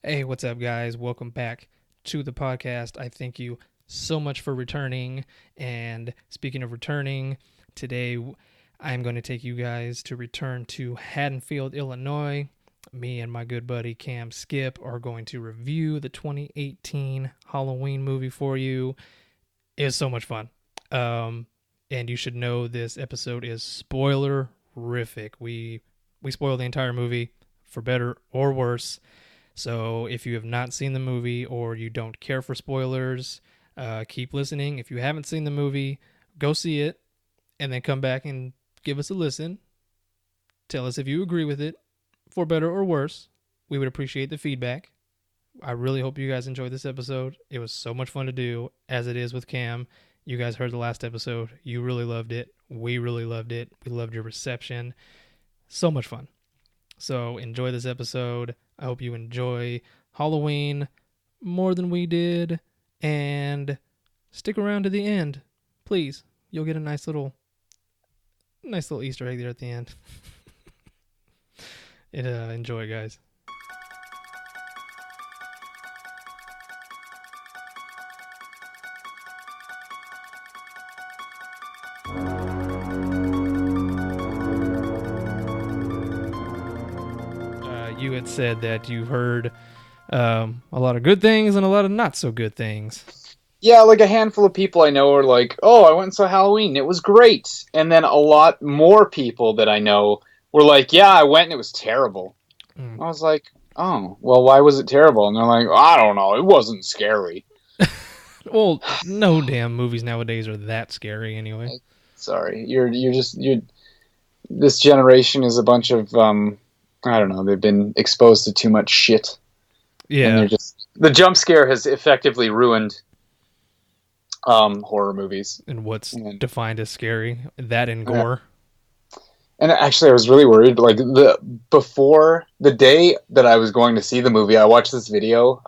Hey, what's up, guys? Welcome back to the podcast. I thank you so much for returning. And speaking of returning, today I'm going to take you guys to return to Haddonfield, Illinois. Me and my good buddy Cam Skip are going to review the 2018 Halloween movie for you. It was so much fun. And you should know this episode is spoiler-rific. We spoil the entire movie, for better or worse. So if you have not seen the movie or you don't care for spoilers, keep listening. If you haven't seen the movie, go see it and then come back and give us a listen. Tell us if you agree with it, for better or worse. We would appreciate the feedback. I really hope you guys enjoyed this episode. It was so much fun to do, as it is with Cam. You guys heard the last episode. You really loved it. We really loved it. We loved your reception. So much fun. So enjoy this episode. I hope you enjoy Halloween more than we did, and stick around to the end, please. You'll get a nice little Easter egg there at the end. Enjoy, guys. You had said that you heard a lot of good things and a lot of not so good things. Yeah, like a handful of people I know are like, oh, I went and saw Halloween. It was great. And then a lot more people that I know were like, yeah, I went and it was terrible. I was like, oh, well, why was it terrible? And they're like, I don't know. It wasn't scary. Well, no damn movies nowadays are that scary anyway. Sorry. You're this generation is a bunch of, I don't know, they've been exposed to too much shit. Yeah. And they're just, the jump scare has effectively ruined horror movies. And what's defined as scary, that and gore. And actually, I was really worried. Like before the day that I was going to see the movie, I watched this video.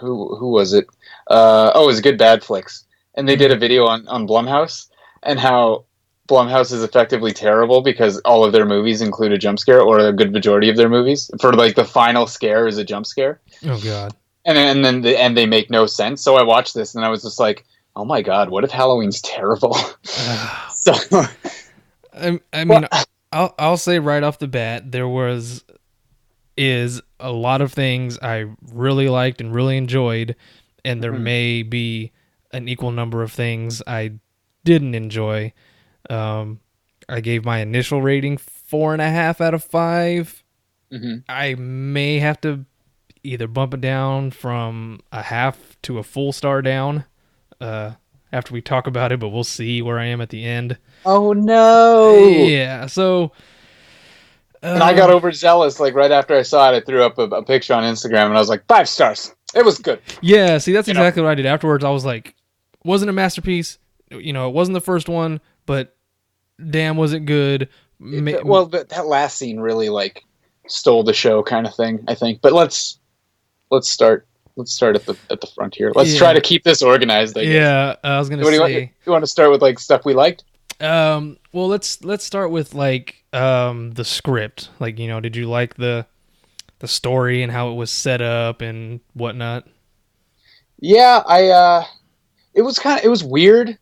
Who was it? It was Good Bad Flicks, and they did a video on Blumhouse and how Blumhouse is effectively terrible because all of their movies include a jump scare, or a good majority of their movies. For like the final scare is a jump scare. Oh God. And then they make no sense. So I watched this and I was just like, oh my God, what if Halloween's terrible? So I mean, I'll say right off the bat, there is a lot of things I really liked and really enjoyed, and there may be an equal number of things I didn't enjoy. I gave my initial rating 4.5 out of 5. I may have to either bump it down from a half to a full star down after we talk about it, but we'll see where I am at the end. Oh no! Yeah, so and I got overzealous. Like right after I saw it, I threw up a picture on Instagram, and I was like, 5 stars. It was good. Yeah, see, that's exactly what I did afterwards. I was like, wasn't a masterpiece. It wasn't the first one, but damn, was it good. Well, that last scene really like stole the show, kind of thing, I think. But let's start. Let's start at the front here. Let's try to keep this organized, I guess. Yeah, I was gonna say. You want to start with like stuff we liked? Well, let's start with like the script. Like, did you like the story and how it was set up and whatnot? Yeah, it was weird.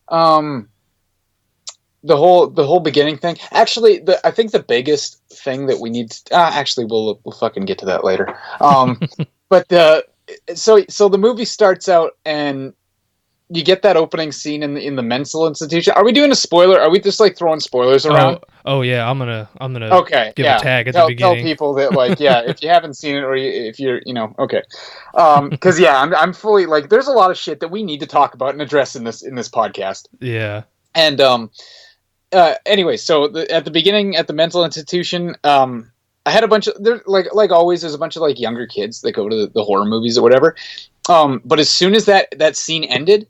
The whole beginning thing. Actually, I think the biggest thing that we need to, actually we'll fucking get to that later. But so the movie starts out and you get that opening scene in the mental institution. Are we doing a spoiler? Are we just like throwing spoilers around? Oh yeah, I'm gonna give a tag at the beginning. Tell people that like if you haven't seen it or if you're okay, because I'm fully like there's a lot of shit that we need to talk about and address in this podcast. Yeah. And anyway, so at the beginning at the mental institution, I had a bunch of there like always. There's a bunch of like younger kids that go to the horror movies or whatever. But as soon as that scene ended,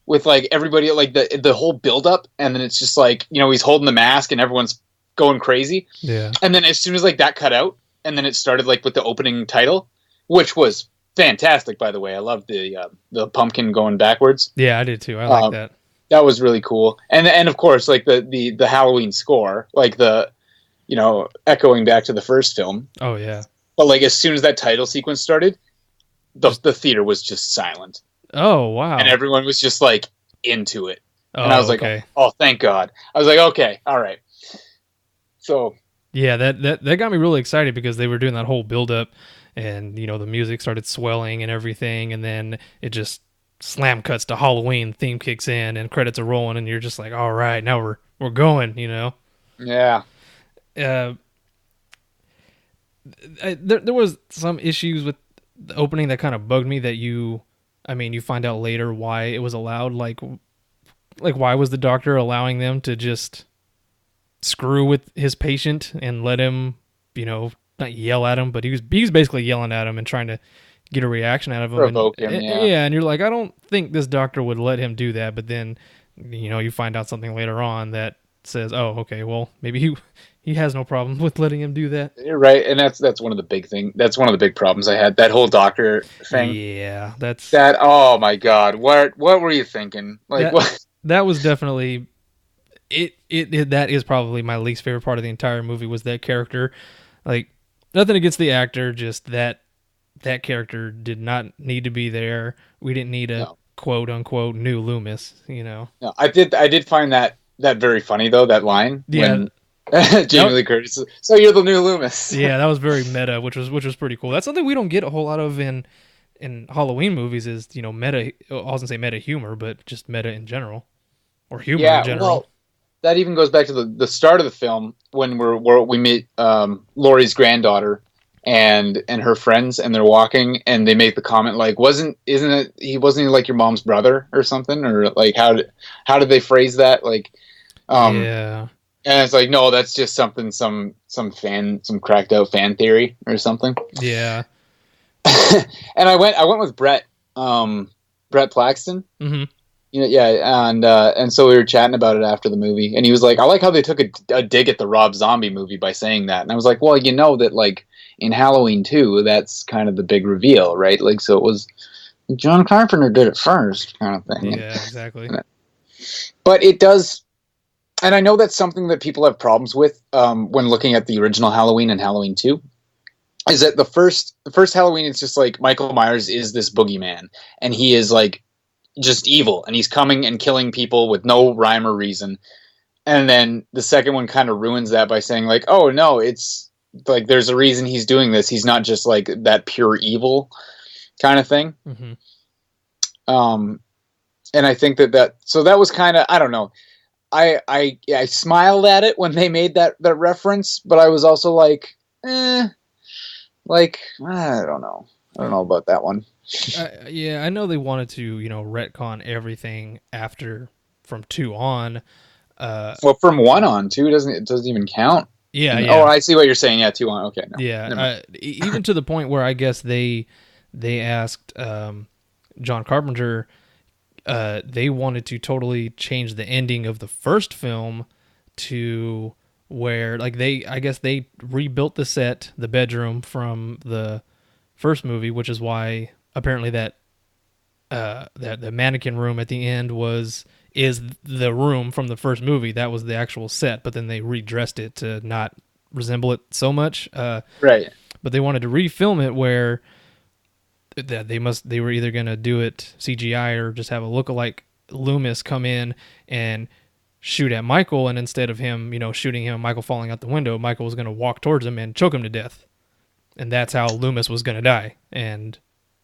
with like everybody like the whole build up, and then it's just like he's holding the mask and everyone's going crazy. Yeah. And then as soon as like that cut out, and then it started like with the opening title, which was fantastic, by the way. I loved the pumpkin going backwards. Yeah, I did too. I like that. That was really cool. And of course, like the Halloween score, like the echoing back to the first film. Oh yeah. But like as soon as that title sequence started, the theater was just silent. Oh, wow. And everyone was just like into it. Oh, and I was like, okay. oh, thank God. I was like, okay, all right. So yeah, that got me really excited because they were doing that whole build up, and the music started swelling and everything, and then it just slam cuts to Halloween, theme kicks in, and credits are rolling, and you're just like, all right, now we're going, Yeah. There was some issues with the opening that kind of bugged me that you find out later why it was allowed. Like why was the doctor allowing them to just screw with his patient and let him, not yell at him, but he's basically yelling at him and trying to get a reaction out of him. Provoke him, yeah. And you're like, I don't think this doctor would let him do that. But then, you find out something later on that says, oh, okay, well, maybe he has no problem with letting him do that. You're right, and that's one of the big thing. That's one of the big problems I had. That whole doctor thing. Yeah, that. Oh my God, what were you thinking? Like what? That was definitely it. That is probably my least favorite part of the entire movie was that character. Like nothing against the actor, just that character did not need to be there. We didn't need a quote unquote new Loomis. No, I did find that very funny though. That line. Yeah. When Jamie Lee Curtis. So you're the new Loomis. Yeah, that was very meta, which was pretty cool. That's something we don't get a whole lot of in Halloween movies. Is meta. I was gonna say meta humor, but just meta in general, or humor in general. Well, that even goes back to the start of the film when we meet Laurie's granddaughter and her friends, and they're walking, and they make the comment like, wasn't he like your mom's brother or something, or like how did they phrase that, like yeah. And it's like, no, that's just something, some cracked out fan theory or something. Yeah. And I went with Brett Plaxton. Mm-hmm. And so we were chatting about it after the movie, and he was like, I like how they took a dig at the Rob Zombie movie by saying that. And I was like, well, that like in Halloween 2, that's kind of the big reveal, right? Like, so it was John Carpenter did it first kind of thing. Yeah, exactly. But it does. And I know that's something that people have problems with when looking at the original Halloween and Halloween 2, is that the first Halloween, it's just like Michael Myers is this boogeyman, and he is like just evil, and he's coming and killing people with no rhyme or reason. And then the second one kind of ruins that by saying like, oh no, it's like there's a reason he's doing this. He's not just like that pure evil kind of thing. Mm-hmm. And I think that was kind of, I don't know. I smiled at it when they made that reference, but I was also like, I don't know. I don't know about that one. Yeah, I know they wanted to, retcon everything after from 2 on. Well, from 1 on, 2 it doesn't even count. Yeah, yeah. Oh, I see what you're saying. Yeah, 2 on. Okay. No, yeah, even to the point where I guess they asked John Carpenter. They wanted to totally change the ending of the first film to where, like, I guess they rebuilt the set, the bedroom from the first movie, which is why apparently that the mannequin room at the end is the room from the first movie. That was the actual set, but then they redressed it to not resemble it so much. Right. But they wanted to refilm it where that they were either going to do it CGI or just have a lookalike Loomis come in and shoot at Michael, and instead of him, shooting him and Michael falling out the window, Michael was going to walk towards him and choke him to death. And that's how Loomis was going to die. And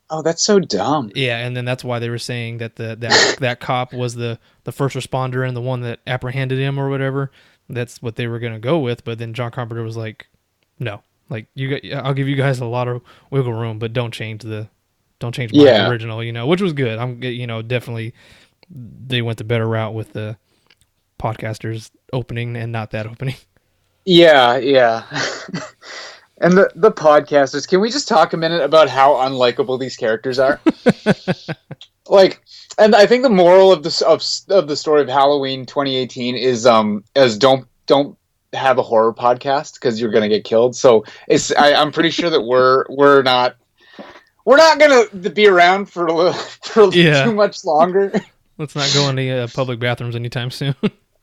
oh, that's so dumb. Yeah, and then that's why they were saying that that cop was the first responder and the one that apprehended him or whatever. That's what they were going to go with, but then John Carpenter was like, "No. Like I'll give you guys a lot of wiggle room, but don't change my original, which was good. I'm, definitely they went the better route with the podcasters opening and not that opening. Yeah. And the podcasters, can we just talk a minute about how unlikable these characters are? Like, and I think the moral of the story of Halloween 2018 is don't have a horror podcast because you're gonna get killed. So I'm pretty sure that we're not gonna be around for too much longer. Let's not go into public bathrooms anytime soon.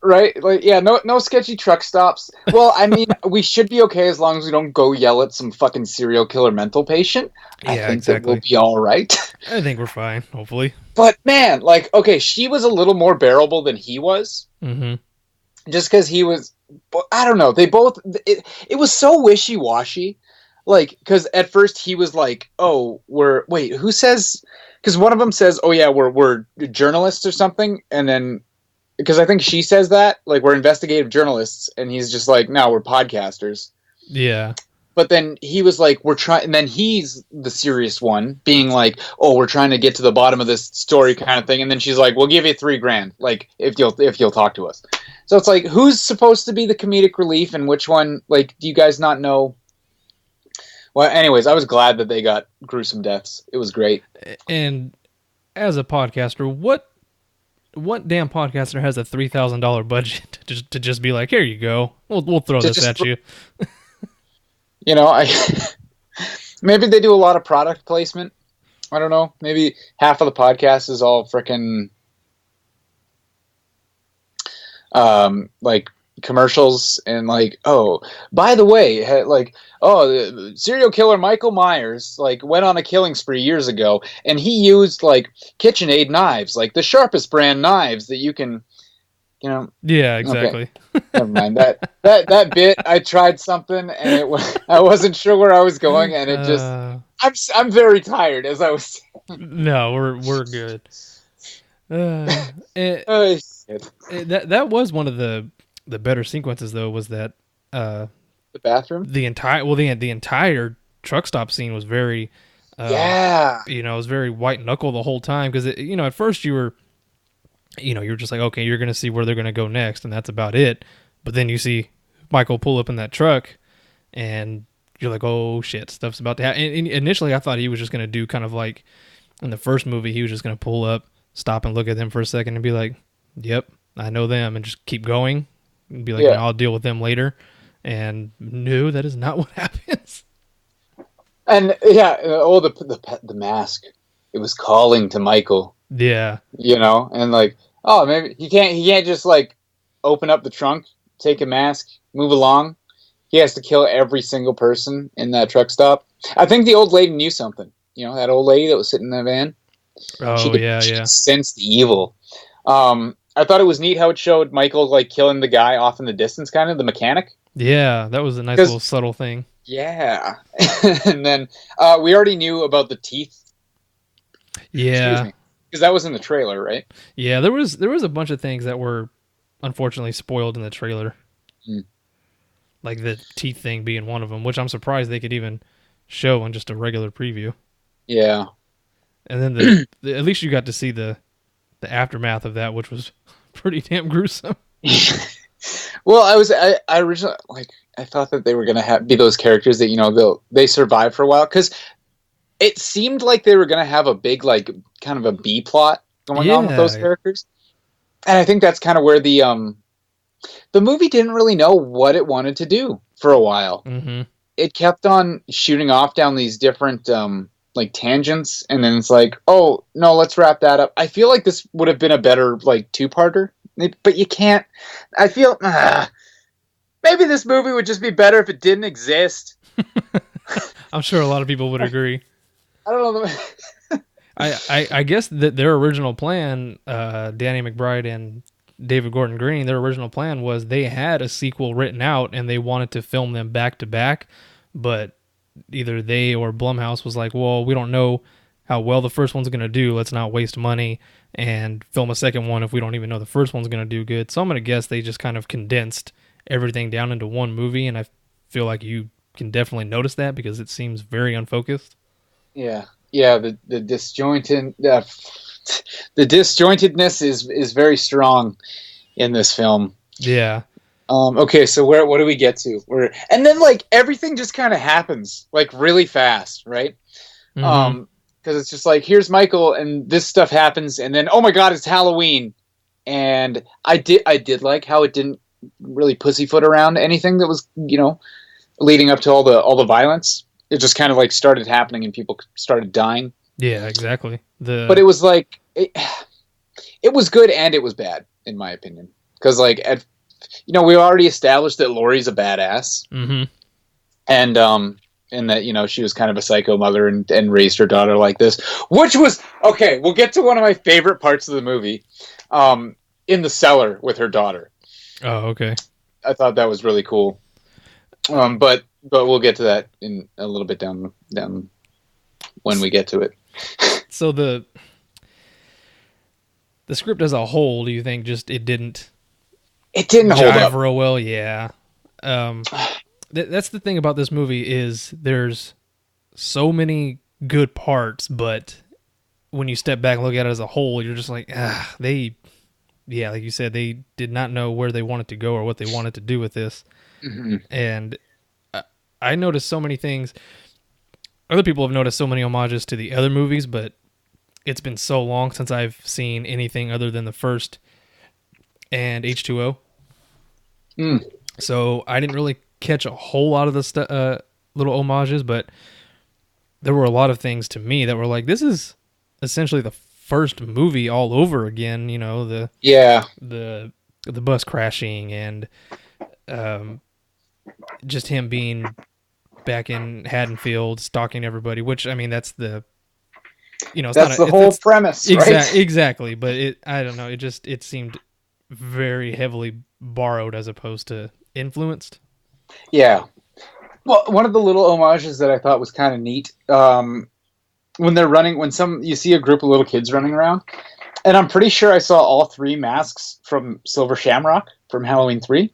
Right? Like, yeah, no sketchy truck stops. Well, I mean, we should be okay as long as we don't go yell at some fucking serial killer mental patient. I Yeah, think that we'll exactly. be all right. I think we're fine, hopefully. But man, like, okay, she was a little more bearable than he was. Mm-hmm. Just because he was, I don't know. They both, it was so wishy-washy. Like, because at first he was like, oh, wait, who says, because one of them says, oh yeah, we're journalists or something. And then, because I think she says that, like, we're investigative journalists. And he's just like, no, we're podcasters. Yeah. But then he was like, we're trying, and then he's the serious one, being like, oh, we're trying to get to the bottom of this story kind of thing. And then she's like, we'll give you $3,000, like, if you'll talk to us. So it's like, who's supposed to be the comedic relief and which one, like, do you guys not know? Well, anyways, I was glad that they got gruesome deaths. It was great. And as a podcaster, what damn podcaster has a $3,000 budget to just be like, here you go, we'll throw this at you? You know, maybe they do a lot of product placement. I don't know. Maybe half of the podcast is all freaking like commercials and like, oh, by the way, like, oh, the serial killer Michael Myers like went on a killing spree years ago, and he used like KitchenAid knives, like the sharpest brand knives that you can, you know. Yeah, exactly. Okay. Never mind that bit. I tried something and I wasn't sure where I was going, and it just I'm very tired as I was. No, we're good. That was one of the better sequences though. Was that the bathroom? The entire truck stop scene was very it was very white knuckle the whole time, because at first you're just like, okay, you're gonna see where they're gonna go next, and that's about it. But then you see Michael pull up in that truck, and you're like, oh shit, stuff's about to happen. And initially I thought he was just gonna do kind of like in the first movie, he was just gonna pull up, stop and look at them for a second and be like, yep, I know them, and just keep going and be like, I'll deal with them later. And no, that is not what happens. And the mask, it was calling to Michael. Yeah. And like, oh, maybe he can't just like open up the trunk, take a mask, move along. He has to kill every single person in that truck stop. I think the old lady knew something. That old lady that was sitting in the van. Oh, she could sense the evil. I thought it was neat how it showed Michael like killing the guy off in the distance, kind of the mechanic. Yeah, that was a nice little subtle thing. Yeah. And then we already knew about the teeth. Yeah. Because that was in the trailer, right? Yeah, there was a bunch of things that were unfortunately spoiled in the trailer. Like the teeth thing being one of them, which I'm surprised they could even show on just a regular preview. Yeah. And then at least you got to see the aftermath of that, which was pretty damn gruesome. Well, I originally, like, I thought that they were going to be those characters that, they survive for a while, because it seemed like they were going to have a big, like, kind of a B plot going on with those characters. And I think that's kind of where the movie didn't really know what it wanted to do for a while. Mm-hmm. It kept on shooting off down these different, like, tangents, and then it's like, oh, no, let's wrap that up. I feel like this would have been a better, like, two-parter, but you can't. I feel, maybe this movie would just be better if it didn't exist. I'm sure a lot of people would agree. I don't know. I guess that their original plan, Danny McBride and David Gordon Green, their original plan was they had a sequel written out and they wanted to film them back to back, but either they or Blumhouse was like, well, we don't know how well the first one's going to do. Let's not waste money and film a second one if we don't even know the first one's going to do good. So I'm going to guess they just kind of condensed everything down into one movie, and I feel like you can definitely notice that because it seems very unfocused. Yeah, the disjointedness is very strong in this film. Yeah. Okay, so what do we get to? And then like everything just kind of happens like really fast, right? Mm-hmm. Because it's just like, here's Michael, and this stuff happens, and then oh my god, it's Halloween, and I did like how it didn't really pussyfoot around anything that was leading up to all the violence. It just kind of like started happening, and people started dying. Yeah, exactly. But it was like it was good and it was bad in my opinion, because like we already established that Laurie's a badass, and that she was kind of a psycho mother and raised her daughter like this, which was okay. We'll get to one of my favorite parts of the movie, in the cellar with her daughter. Oh, okay. I thought that was really cool. But we'll get to that in a little bit down when we get to it. So the script as a whole, do you think just it didn't hold up real well? Yeah. That's the thing about this movie is there's so many good parts, but when you step back and look at it as a whole, you're just like, like you said, they did not know where they wanted to go or what they wanted to do with this. Mm-hmm. And I noticed so many things. Other people have noticed so many homages to the other movies, but it's been so long since I've seen anything other than the first and H2O. So I didn't really catch a whole lot of the little homages, but there were a lot of things to me that were like, this is essentially the first movie all over again. The bus crashing and just him being back in Haddonfield stalking everybody, which, I mean, that's the that's the whole premise, right? Exactly, but I don't know, it seemed very heavily borrowed as opposed to influenced. Yeah. Well, one of the little homages that I thought was kind of neat, when you see a group of little kids running around, and I'm pretty sure I saw all three masks from Silver Shamrock from Halloween 3.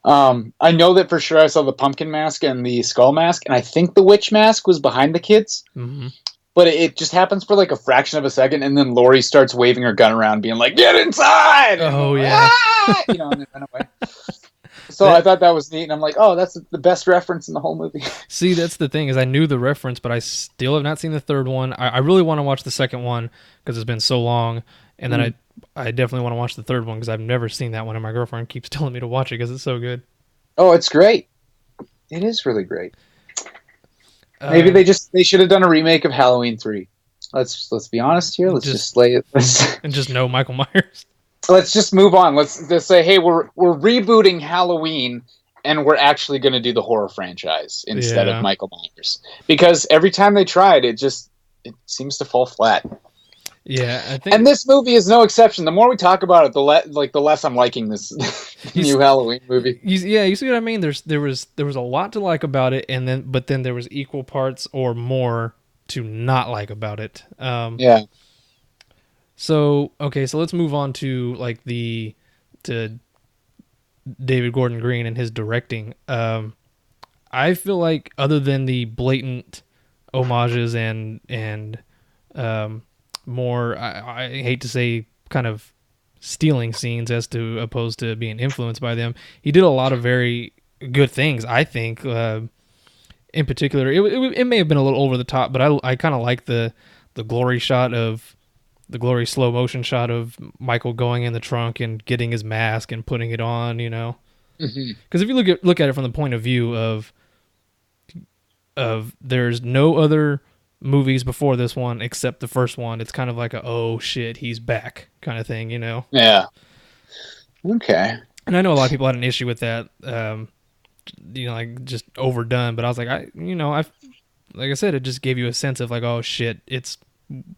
I know that for sure I saw the pumpkin mask and the skull mask, and I think the witch mask was behind the kids. Mm-hmm. But it just happens for like a fraction of a second, and then Laurie starts waving her gun around, being like, "Get inside!" Oh, yeah. And then run away. So I thought that was neat, and I'm like, oh, that's the best reference in the whole movie. See, that's the thing, is I knew the reference, but I still have not seen the third one. I really want to watch the second one because it's been so long, and then I definitely want to watch the third one because I've never seen that one, and my girlfriend keeps telling me to watch it because it's so good. Oh, it's great. It is really great. Maybe they should have done a remake of Halloween 3. Let's be honest here. Let's just lay it. And just know Michael Myers. Let's just move on. Let's just say, hey, we're rebooting Halloween, and we're actually going to do the horror franchise instead of Michael Myers, because every time they tried, it seems to fall flat. Yeah, I think. And this movie is no exception. The more we talk about it, the less I'm liking this new Halloween movie. You see what I mean? There was a lot to like about it, but then there was equal parts or more to not like about it. Yeah. So let's move on to to David Gordon Green and his directing. I feel like other than the blatant homages and more, I hate to say, kind of stealing scenes as to opposed to being influenced by them, he did a lot of very good things, I think. In particular, it may have been a little over the top, but I kind of like the glory slow motion shot of Michael going in the trunk and getting his mask and putting it on, Because if you look at it from the point of view of there's no other movies before this one except the first one, it's kind of like oh shit, he's back kind of thing, Yeah. Okay. And I know a lot of people had an issue with that, like just overdone, but I was like, like I said, it just gave you a sense of like, oh shit,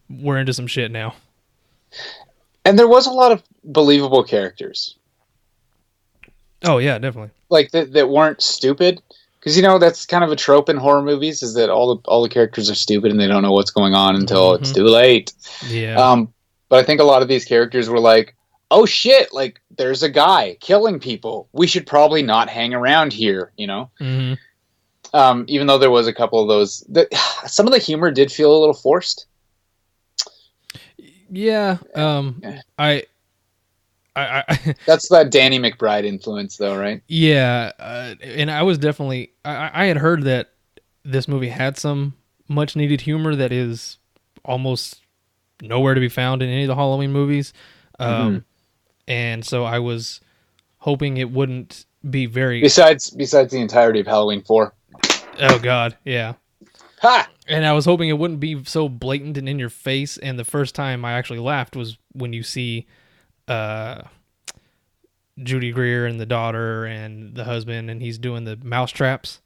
we're into some shit now. And there was a lot of believable characters. Oh yeah, definitely. Like that weren't stupid. Because that's kind of a trope in horror movies, is that all the characters are stupid and they don't know what's going on until it's too late. Yeah. But I think a lot of these characters were like, oh shit, like there's a guy killing people. We should probably not hang around here, Mm-hmm. Even though there was a couple of those, some of the humor did feel a little forced. Yeah. I That's that Danny McBride influence, though, right? Yeah, and I was definitely I had heard that this movie had some much needed humor that is almost nowhere to be found in any of the Halloween movies, and so I was hoping it wouldn't be very besides the entirety of Halloween 4. Oh God, yeah. Ha! And I was hoping it wouldn't be so blatant and in your face. And the first time I actually laughed was when you see Judy Greer and the daughter and the husband, and he's doing the mouse traps.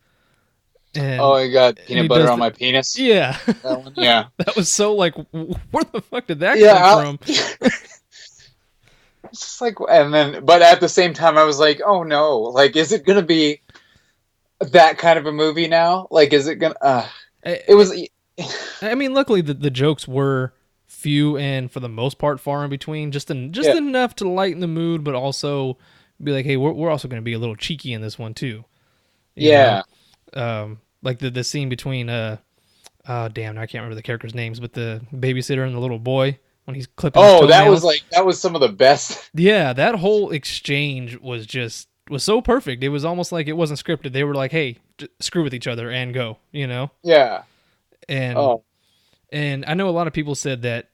Oh, And I got and he peanut butter does on my penis. yeah. That one? Yeah. That was so like, where the fuck did that Yeah. come from? It's just like, and then, but at the same time, I was like, oh no, like, is it gonna be that kind of a movie now? Like, is it gonna? It was. I mean, luckily the jokes were few and for the most part far in between, just Yeah. enough to lighten the mood, but also be like, hey, we're also going to be a little cheeky in this one too. You Yeah. know? Like the scene between oh damn, I can't remember the characters' names, but the babysitter and the little boy when he's clipping his Oh, toenails. that was some of the best. Yeah, that whole exchange was so perfect. It was almost like it wasn't scripted. They were like, hey, screw with each other and go, you know? Yeah. And Oh. And I know a lot of people said that,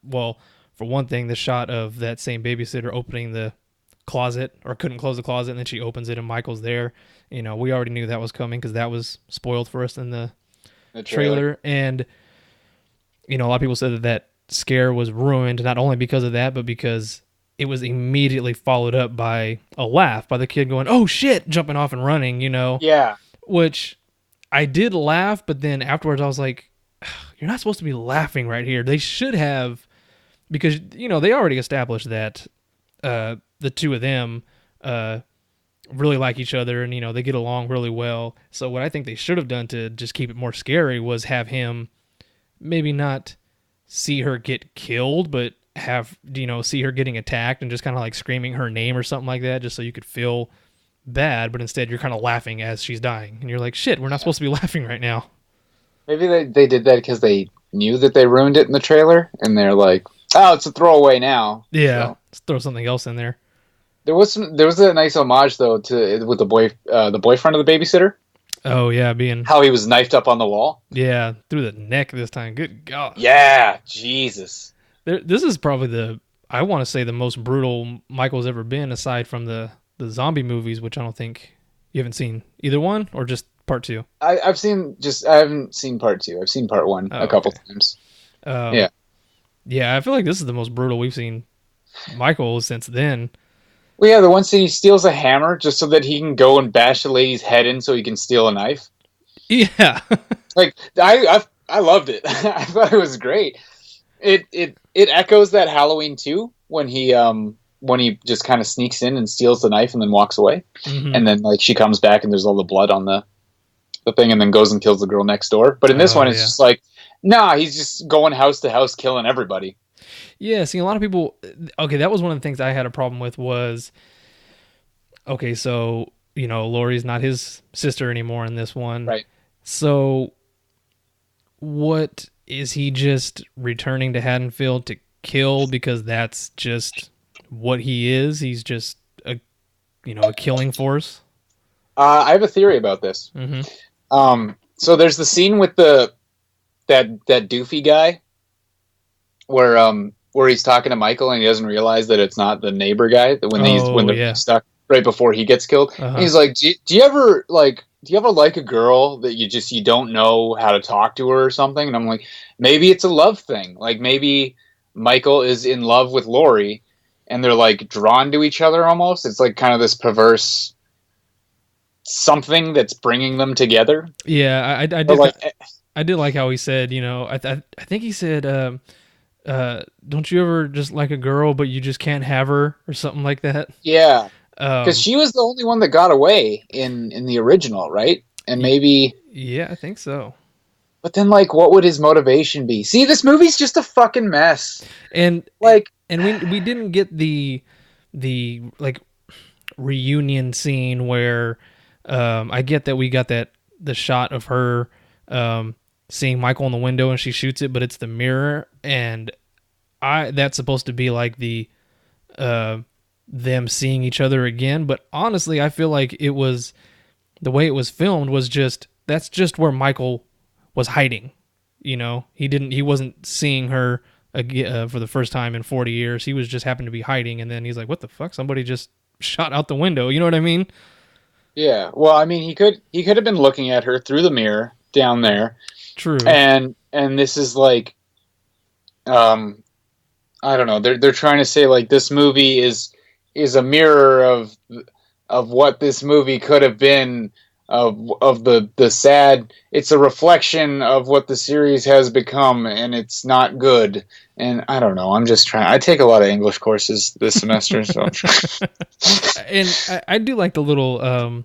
well, for one thing, the shot of that same babysitter opening the closet or couldn't close the closet and then she opens it and Michael's there. You know, we already knew that was coming because that was spoiled for us in the trailer. And, you know, a lot of people said that that scare was ruined not only because of that, but because it was immediately followed up by a laugh by the kid going, oh shit, jumping off and running, you know? Yeah. Which I did laugh, but then afterwards I was like, you're not supposed to be laughing right here. They should have, because, you know, they already established that the two of them really like each other and, you know, they get along really well. So what I think they should have done to just keep it more scary was have him maybe not see her get killed, but have, you know, see her getting attacked and just kind of like screaming her name or something like that, just so you could feel bad. But instead you're kind of laughing as she's dying and you're like, shit, we're not supposed to be laughing right now. Maybe they did that because they knew that they ruined it in the trailer, and they're like, "Oh, it's a throwaway now." Yeah, So, let's throw something else in there. there was a nice homage though to with the boyfriend of the babysitter. Oh yeah, being How he was knifed up on the wall. yeah through the neck this time. Good God. Yeah, Jesus. This is probably I want to say the most brutal Michael's ever been, aside from the zombie movies, which I don't think you haven't seen either one or just part two. I haven't seen part 2. I've seen part 1 a couple times. Yeah. Yeah, I feel like this is the most brutal we've seen Michael since then. Well, yeah, the one scene he steals a hammer just so that he can go and bash the lady's head in so he can steal a knife. Yeah. Like I loved it. I thought it was great. It echoes that Halloween 2 when he just kind of sneaks in and steals the knife and then walks away. Mm-hmm. And then like she comes back and there's all the blood on the thing and then goes and kills the girl next door. But in this one it's just like, nah, he's just going house to house killing everybody. Yeah, see, a lot of people... Okay, that was one of the things I had a problem with was... Okay, so, you know, Laurie's not his sister anymore in this one. Right. So, what... Is he just returning to Haddonfield to kill because that's just what he is? He's just a killing force? I have a theory about this. Mm-hmm. So there's the scene with that doofy guy where he's talking to Michael and he doesn't realize that it's not the neighbor guy when they're stuck right before he gets killed. Uh-huh. He's like, do you ever like a girl that you don't know how to talk to her or something? And I'm like, maybe it's a love thing. Like maybe Michael is in love with Laurie and they're like drawn to each other almost. It's like kind of this perverse something that's bringing them together. Yeah, I did. I did like how he said, you know, I think he said, don't you ever just like a girl, but you just can't have her or something like that? Yeah. Because she was the only one that got away in the original, right? And maybe... Yeah, I think so. But then, like, what would his motivation be? See, this movie's just a fucking mess. And like, we didn't get the like reunion scene where I get that we got the shot of her seeing Michael in the window and she shoots it, but it's the mirror, and that's supposed to be like the them seeing each other again. But honestly, I feel like it was the way it was filmed was that's just where Michael was hiding. You know, he wasn't seeing her for the first time in 40 years. He was just happened to be hiding, and then he's like, what the fuck? Somebody just shot out the window. You know what I mean? Yeah. Well, I mean, he could have been looking at her through the mirror down there. True. And this is like, I don't know. They're trying to say like this movie is is a mirror of what this movie could have been, of the sad. It's a reflection of what the series has become, and it's not good. And I don't know. I'm just trying. I take a lot of English courses this semester, so I'm trying. And I do like the little.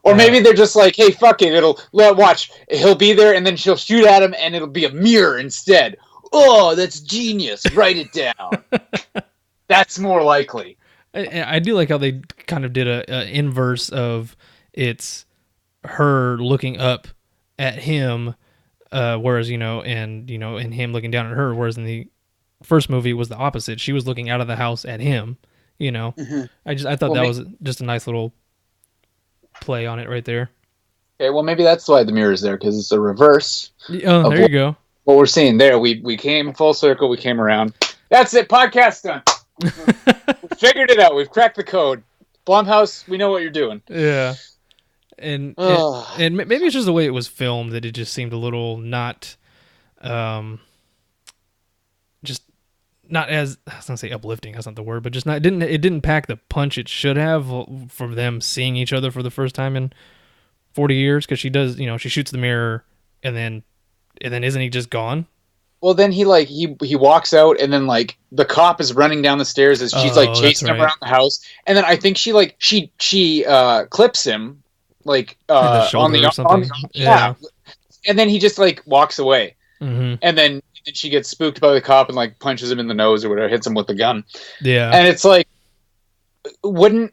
Or maybe they're just like, hey, fuck it. Watch. He'll be there, and then she'll shoot at him, and it'll be a mirror instead. Oh, that's genius. Write it down. That's more likely. I do like how they kind of did a inverse of it's her looking up at him, whereas and him looking down at her. Whereas in the first movie it was the opposite. She was looking out of the house at him. Mm-hmm. I thought that was just a nice little play on it right there. Okay, well maybe that's why the mirror's there, because it's a reverse. Oh, there you go. What we're seeing there, we came full circle. We came around. That's it. Podcast done. We figured it out. We've cracked the code. Blumhouse, we know what you're doing. Yeah. And maybe it's just the way it was filmed that it just seemed a little not, just not as, I was gonna say uplifting. That's not the word, but just not. It didn't pack the punch it should have for them seeing each other for the first time in 40 years. Because she does, she shoots the mirror, and then isn't he just gone? Well, then he walks out, and then like the cop is running down the stairs as she's like chasing him around the house, and then I think she clips him like on the arm. Yeah. And then he just like walks away, mm-hmm. and then she gets spooked by the cop and like punches him in the nose or whatever, hits him with the gun. Yeah, and it's like,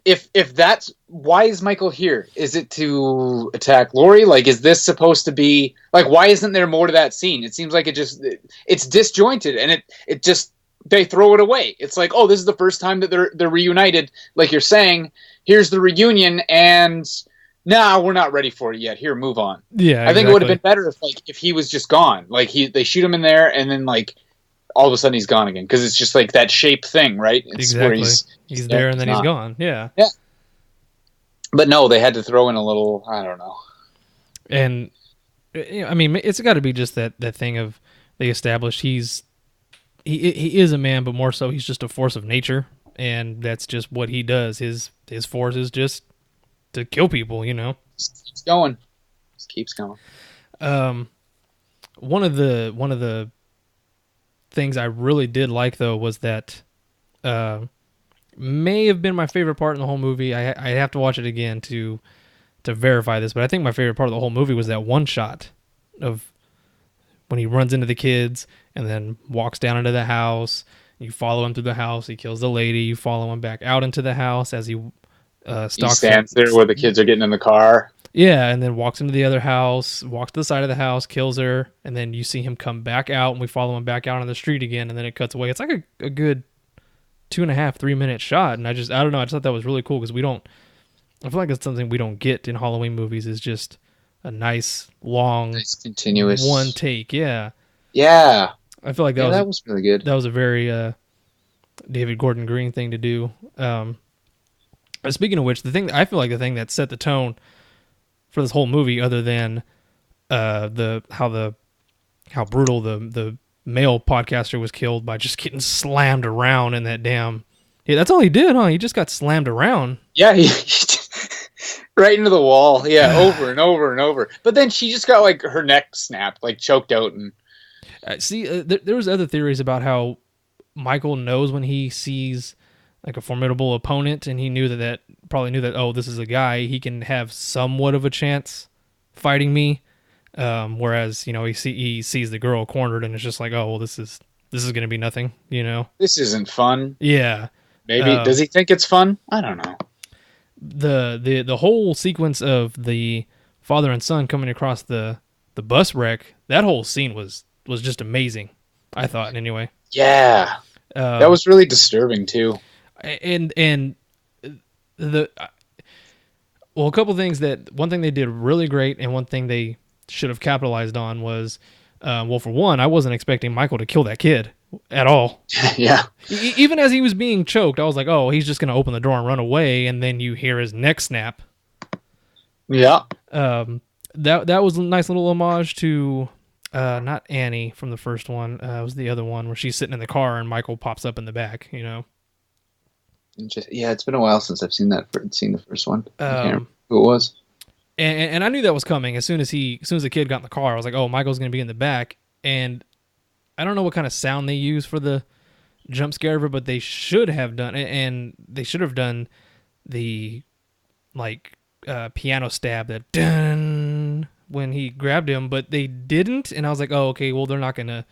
if that's why is Michael here? Is it to attack Laurie? Like, is this supposed to be like, why isn't there more to that scene? It seems like it's disjointed, and it just, they throw it away. It's like, oh, this is the first time that they're reunited. Like you're saying, here's the reunion, and we're not ready for it yet. Here, move on. Yeah, I think it would have been better if he was just gone. Like they shoot him in there, and then like all of a sudden he's gone again, because it's just like that shape thing, right? It's exactly. Where he's there and then he's gone. Yeah. Yeah. But no, they had to throw in a little, I don't know. And I mean, it's got to be just that thing of they established he is a man, but more so he's just a force of nature, and that's just what he does. His force is just to kill people, Just keeps going. Just keeps going. One of the things I really did like, though, was that may have been my favorite part in the whole movie. I have to watch it again to verify this, but I think my favorite part of the whole movie was that one shot of when he runs into the kids and then walks down into the house. You follow him through the house. He kills the lady. You follow him back out into the house as he stalks. He stands there where the kids are getting in the car. Yeah, and then walks into the other house, walks to the side of the house, kills her, and then you see him come back out, and we follow him back out on the street again, and then it cuts away. It's like a good 2.5, 3 minute shot, and I don't know, I just thought that was really cool, because I feel like it's something we don't get in Halloween movies, is just a nice, long, continuous one take. Yeah. Yeah. I feel like that was really good. That was a very David Gordon Green thing to do. Speaking of which, I feel like the thing that set the tone for this whole movie, other than how brutal the male podcaster was killed by just getting slammed around in that damn. Yeah, that's all he did, huh? He just got slammed around. Yeah, he right into the wall. Yeah, over and over and over. But then she just got like her neck snapped, like choked out. And there was other theories about how Michael knows when he sees like a formidable opponent, and he probably knew that, oh, this is a guy, he can have somewhat of a chance fighting me. Whereas, he sees the girl cornered, and it's just like, oh, well, this is going to be nothing, This isn't fun. Yeah. Maybe. Does he think it's fun? I don't know. The whole sequence of the father and son coming across the bus wreck, that whole scene was just amazing, I thought, anyway. Yeah. That was really disturbing, too. And a couple things one thing they did really great, and one thing they should have capitalized on was, for one, I wasn't expecting Michael to kill that kid at all. Yeah. Even as he was being choked, I was like, oh, he's just going to open the door and run away, and then you hear his neck snap. Yeah. That was a nice little homage to, not Annie from the first one, it was the other one where she's sitting in the car and Michael pops up in the back, It's been a while since I've seen the first one. I can't remember who it was. And I knew that was coming as soon as the kid got in the car. I was like, oh, Michael's going to be in the back. And I don't know what kind of sound they use for the jump scare of it, but they should have done it, and they should have done the piano stab, that dun when he grabbed him, but they didn't. And I was like, oh, okay, well, they're not going to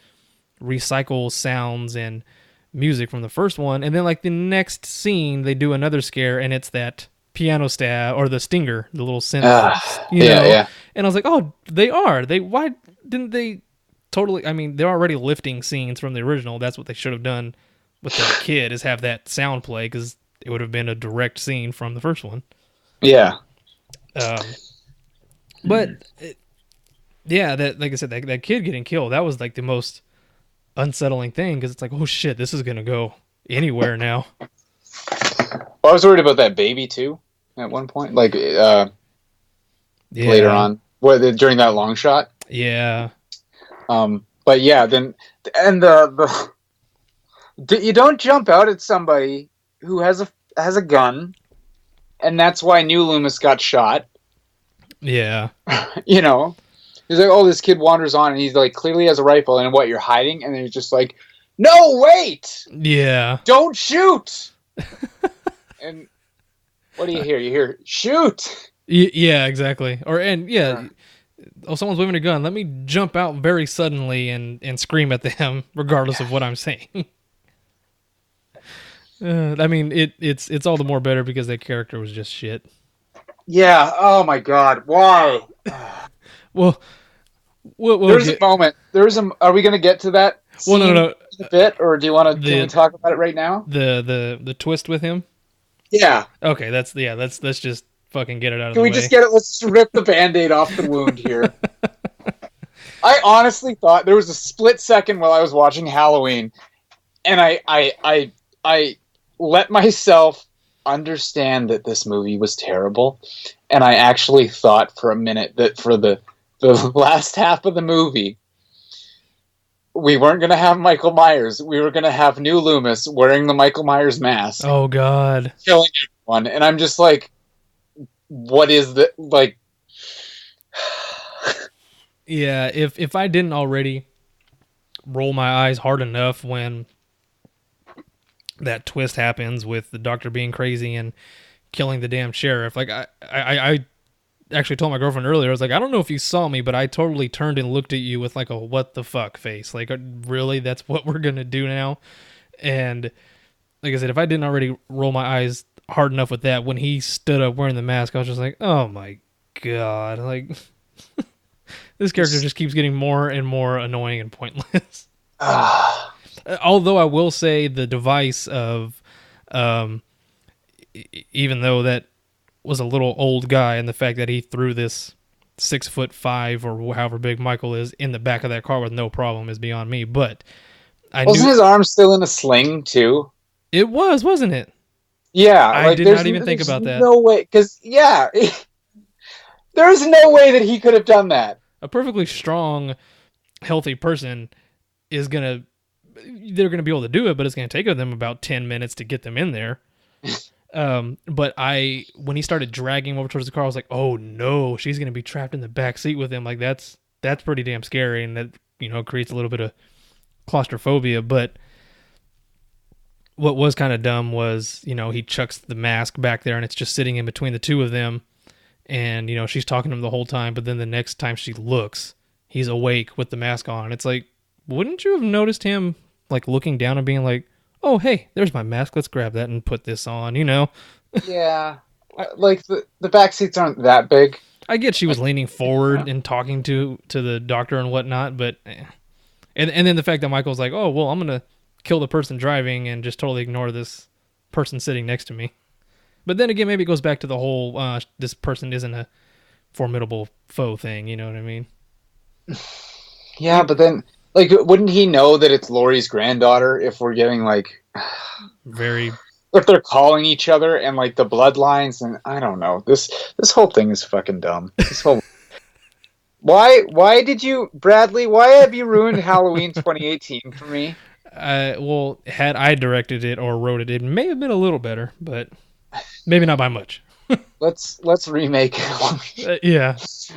recycle sounds and music from the first one. And then the next scene, they do another scare, and it's that piano stab or the stinger, the little synth, Yeah. And I was like, oh, why didn't they totally? I mean, they're already lifting scenes from the original. That's what they should have done with that kid, is have that sound play, because it would have been a direct scene from the first one. Yeah. But that, like I said, that kid getting killed, that was the most unsettling thing, because it's like, oh shit, this is gonna go anywhere now. Well, I was worried about that baby too at one point, later on, during that long shot. Yeah. But yeah, then and you don't jump out at somebody who has a gun, and that's why New Loomis got shot. Yeah. He's like, oh, this kid wanders on, and he's clearly has a rifle, and what, you're hiding? And then he's just like, no, wait! Yeah. Don't shoot! And what do you hear? You hear, shoot! Yeah, exactly. Oh, someone's waving a gun. Let me jump out very suddenly and scream at them, regardless of what I'm saying. I mean, it's all the more better because that character was just shit. Yeah. Oh my God. Why? Well, there's a moment. Are we going to get to that? Well, no. A bit, or do you want to? Can we talk about it right now? The twist with him. Yeah. Okay. Let's just fucking get it out of the way. Can we just get it? Let's just rip the Band-Aid off the wound here. I honestly thought there was a split second while I was watching Halloween, and I let myself understand that this movie was terrible, and I actually thought for a minute that for the last half of the movie, we weren't going to have Michael Myers. We were going to have New Loomis wearing the Michael Myers mask. Oh, God. Killing everyone. And I'm just like, what is the, Yeah, if I didn't already roll my eyes hard enough when that twist happens with the doctor being crazy and killing the damn sheriff, I actually told my girlfriend earlier, I was like, I don't know if you saw me, but I totally turned and looked at you with a what the fuck face. Really, that's what we're gonna do now? And like I said, if I didn't already roll my eyes hard enough with that, when he stood up wearing the mask, I was just like, oh my God, this character just keeps getting more and more annoying and pointless. Although I will say the device of, even though that was a little old guy, and the fact that he threw this 6'5" or however big Michael is in the back of that car with no problem is beyond me. But wasn't his arm still in a sling too? It was, wasn't it? Yeah, I did not even think about that. No way, because there's no way that he could have done that. A perfectly strong, healthy person they're gonna be able to do it, but it's gonna take them about 10 minutes to get them in there. But when he started dragging him over towards the car, I was like, oh no, she's gonna be trapped in the back seat with him. That's pretty damn scary, and that creates a little bit of claustrophobia. But what was kind of dumb was he chucks the mask back there, and it's just sitting in between the two of them, and she's talking to him the whole time. But then the next time she looks, he's awake with the mask on. It's like, wouldn't you have noticed him looking down and being like, oh, hey, there's my mask. Let's grab that and put this on, Yeah. The back seats aren't that big. I get she was leaning forward and talking to the doctor and whatnot, but... And then the fact that Michael's like, oh, well, I'm going to kill the person driving and just totally ignore this person sitting next to me. But then again, maybe it goes back to the whole, this person isn't a formidable foe thing, you know what I mean? Yeah, but then... wouldn't he know that it's Laurie's granddaughter if we're getting, very... If they're calling each other and, the bloodlines, and I don't know. This whole thing is fucking dumb. This whole... Why did you... Bradley, why have you ruined Halloween 2018 for me? Well, had I directed it or wrote it, it may have been a little better, but maybe not by much. Let's remake Halloween. Yeah.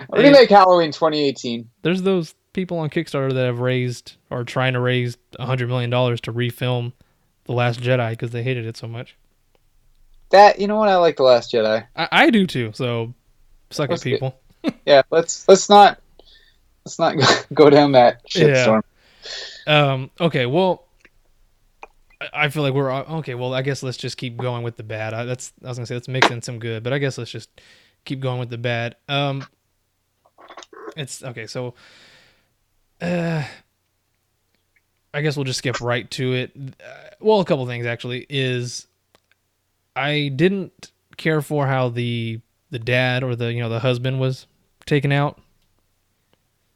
Remake Halloween 2018. There's those people on Kickstarter that have raised or trying to raise $100 million to refilm The Last Jedi because they hated it so much. That, you know what? I like The Last Jedi. I do too. So suck it, people. Yeah, let's not go down that shitstorm. Yeah. Okay. Well, I feel like we're okay. Well, I guess let's just keep going with the bad. I was gonna say let's mix in some good, but I guess let's just keep going with the bad. It's okay. So, I guess we'll just skip right to it. Well, a couple things actually is I didn't care for how the dad or the husband was taken out.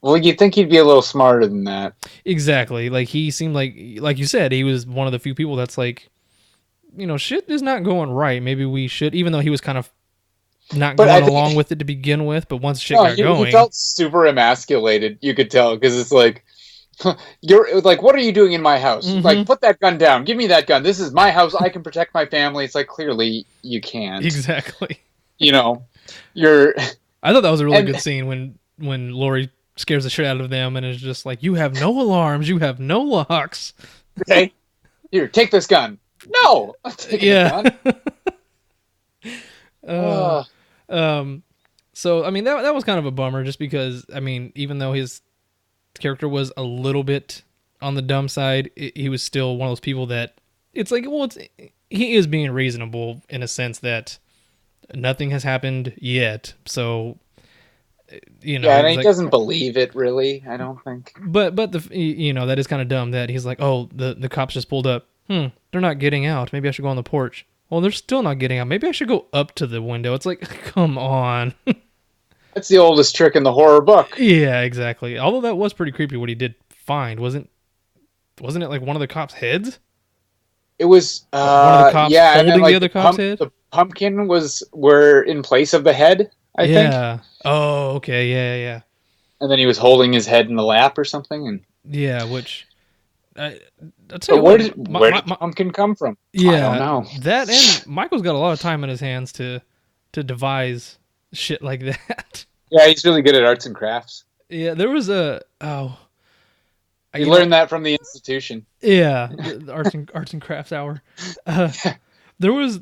Well, you'd think he'd be a little smarter than that. Exactly. Like he seemed like you said, he was one of the few people that's like, shit is not going right. Maybe we should, even though he was kind of not going along with it to begin with. But once shit got going, he felt super emasculated. You could tell because it's like, you're like, what are you doing in my house? Mm-hmm. Like, put that gun down. Give me that gun. This is my house. I can protect my family. It's like, clearly you can't. Exactly. You're. I thought that was a really good scene when Laurie scares the shit out of them and is just like, you have no alarms, you have no locks. Okay, here, take this gun. No, I'm taking the gun. So I mean that was kind of a bummer, just because I mean even though his character was a little bit on the dumb side, he was still one of those people that it's like, well, he is being reasonable in a sense that nothing has happened yet, so. Yeah, and he doesn't believe it really, I don't think. But that is kind of dumb that he's like, oh, the cops just pulled up. They're not getting out. Maybe I should go on the porch. Well, they're still not getting out. Maybe I should go up to the window. It's like, come on. That's the oldest trick in the horror book. Yeah, exactly. Although that was pretty creepy what he did find. Wasn't it like one of the cops' heads? It was one of the cops holding and then, the other cop's head? The pumpkin were in place of the head. I think. Yeah. Oh, okay. Yeah. And then he was holding his head in the lap or something, and yeah, which I'll tell so you where did the pumpkin come from? Yeah, I don't know. That, and Michael's got a lot of time in his hands to devise shit like that. Yeah, he's really good at arts and crafts. Yeah, there was you learned that from the institution. Yeah, the arts and crafts hour. There was.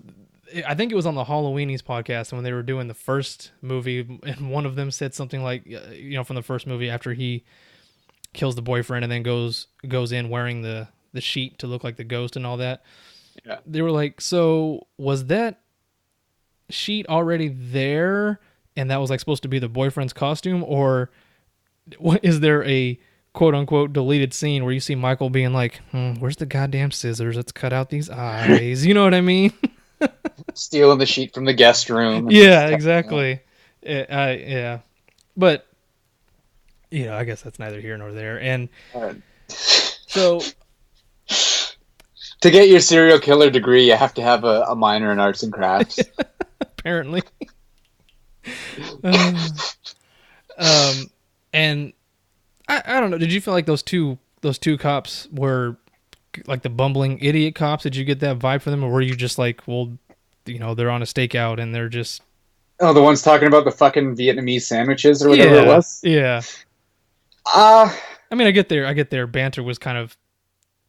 I think it was on the Halloweenies podcast when they were doing the first movie, and one of them said something like, from the first movie after he kills the boyfriend and then goes in wearing the sheet to look like the ghost and all that. Yeah. They were like, so was that sheet already there and that was like supposed to be the boyfriend's costume, or is there a quote unquote deleted scene where you see Michael being like, where's the goddamn scissors? Let's cut out these eyes. You know what I mean? Stealing the sheet from the guest room. Yeah, exactly. Yeah. But, I guess that's neither here nor there. And so... To get your serial killer degree, you have to have a minor in arts and crafts. Apparently. And I don't know, did you feel like those two cops were like the bumbling idiot cops? Did you get that vibe from them, or were you just like, well, they're on a stakeout and they're just... Oh, the ones talking about the fucking Vietnamese sandwiches or whatever it was? Yeah. I mean, I get their banter was kind of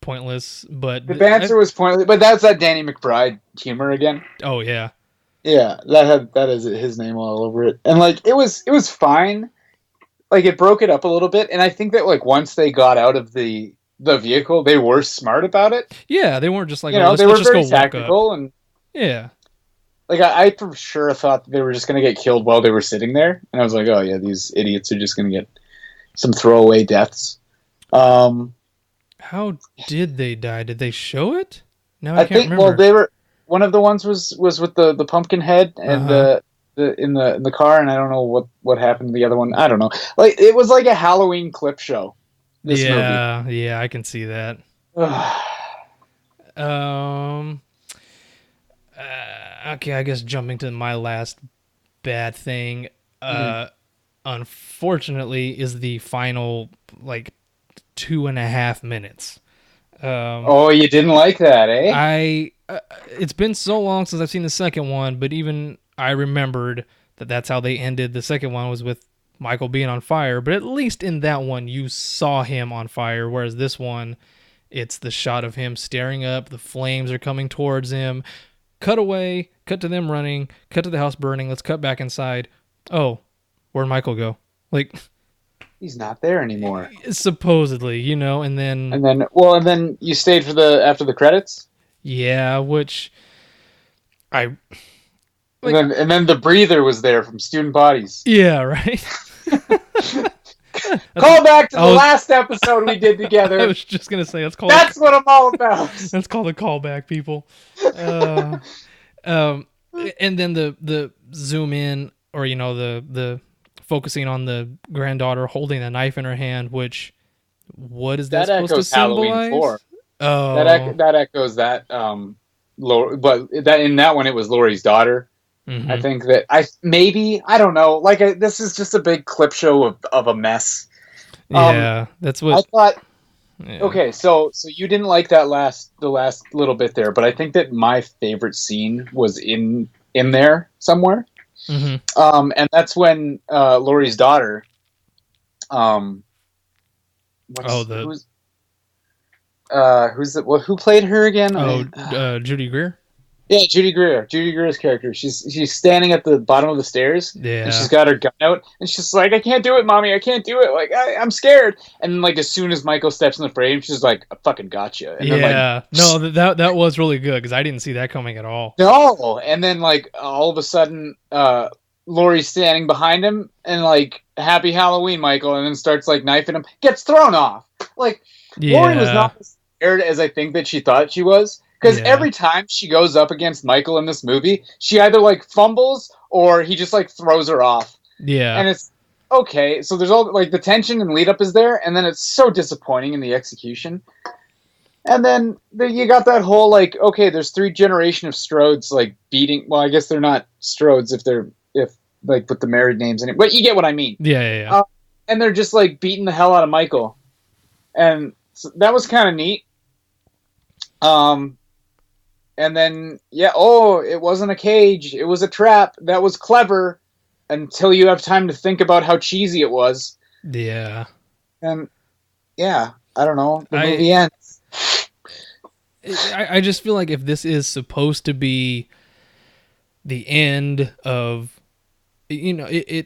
pointless, but... The banter was pointless, but that's that Danny McBride humor again. Oh, yeah. Yeah, that is his name all over it. And, like, it was fine. Like, it broke it up a little bit, and I think that, like, once they got out of the vehicle, they were smart about it. Yeah, they weren't just like, they were very tactical, and... Yeah. Like, I for sure thought they were just going to get killed while they were sitting there. And I was like, oh, yeah, these idiots are just going to get some throwaway deaths. How did they die? Did they show it? No, I can't remember. Well, they were... One of the ones was with the pumpkin head and in the car, and I don't know what happened to the other one. I don't know. Like, it was like a Halloween clip show. This movie. Yeah, I can see that. Okay, I guess jumping to my last bad thing, unfortunately, is the final, like, 2.5 minutes. Oh, you didn't like that, eh? It's been so long since I've seen the second one, but even I remembered that that's how they ended. The second one was with Michael being on fire, but at least in that one you saw him on fire, whereas this one, it's the shot of him staring up, the flames are coming towards him. Cut away, cut to them running, cut to the house burning, let's cut back inside. Oh, where'd Michael go? Like, He's not there anymore. supposedly, and And then you stayed for the after the credits. yeah, which I like. And then the breather was there from Student Bodies. Yeah, right. Call back to the last episode we did together. I was just gonna say that's what I'm all about. Let's call the callback, people. And then the zoom in, or the focusing on the granddaughter holding a knife in her hand, which what is that supposed to symbolize? Halloween 4. Oh, that echoes that. But that in that one it was Laurie's daughter. Mm-hmm. I think that I don't know. Like this is just a big clip show of a mess. Yeah, that's what I thought. Yeah. Okay, so you didn't like the last little bit there, but I think that my favorite scene was in there somewhere. Mm-hmm. And that's when Laurie's daughter. Who played her again? Judy Greer. Yeah, Judy Greer's character. She's standing at the bottom of the stairs. Yeah. And she's got her gun out, and she's like, "I can't do it, mommy. I can't do it. Like, I'm scared." And like, as soon as Michael steps in the frame, she's like, "I fucking gotcha." And yeah. No, that was really good because I didn't see that coming at all. No, and then like all of a sudden, Laurie's standing behind him, and like, "Happy Halloween, Michael," and then starts like knifing him. Gets thrown off. Like, yeah. Laurie was not as scared as I think that she thought she was. Because every time she goes up against Michael in this movie, she either like fumbles or he just like throws her off. Yeah. And it's okay. So there's all like the tension and lead up is there, and then it's so disappointing in the execution. And then you got that whole like, okay, there's 3 generation of Strodes like beating. Well, I guess they're not Strodes if like put the married names in it, but you get what I mean. Yeah. And they're just like beating the hell out of Michael, and so that was kind of neat. And then, it wasn't a cage. It was a trap. That was clever until you have time to think about how cheesy it was. Yeah. And, I don't know. The movie ends. I just feel like if this is supposed to be the end of, I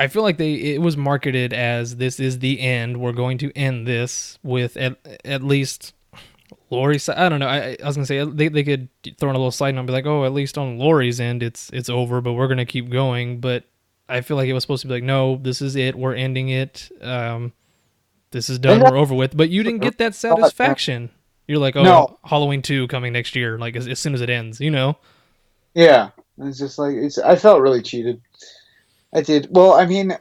feel like it was marketed as this is the end. We're going to end this with at least... Laurie's, I don't know. I was gonna say they could throw in a little side note and be like, oh, at least on Laurie's end, it's over, but we're gonna keep going. But I feel like it was supposed to be like, no, this is it. We're ending it. This is done. We're over with. But you didn't get that satisfaction. You're like, oh, no. Halloween 2 coming next year, like as soon as it ends, Yeah, it's just like I felt really cheated. I did. Well, I mean,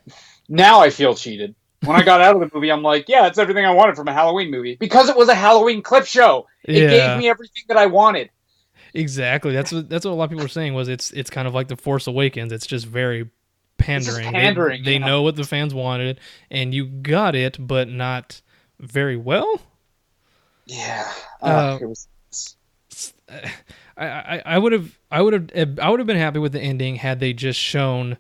now I feel cheated. When I got out of the movie, I'm like, yeah, it's everything I wanted from a Halloween movie. Because it was a Halloween clip show. It gave me everything that I wanted. Exactly. That's what a lot of people are saying was it's kind of like The Force Awakens. It's just very pandering. They know what the fans wanted, and you got it, but not very well. Yeah. It was... I would have been happy with the ending had they just shown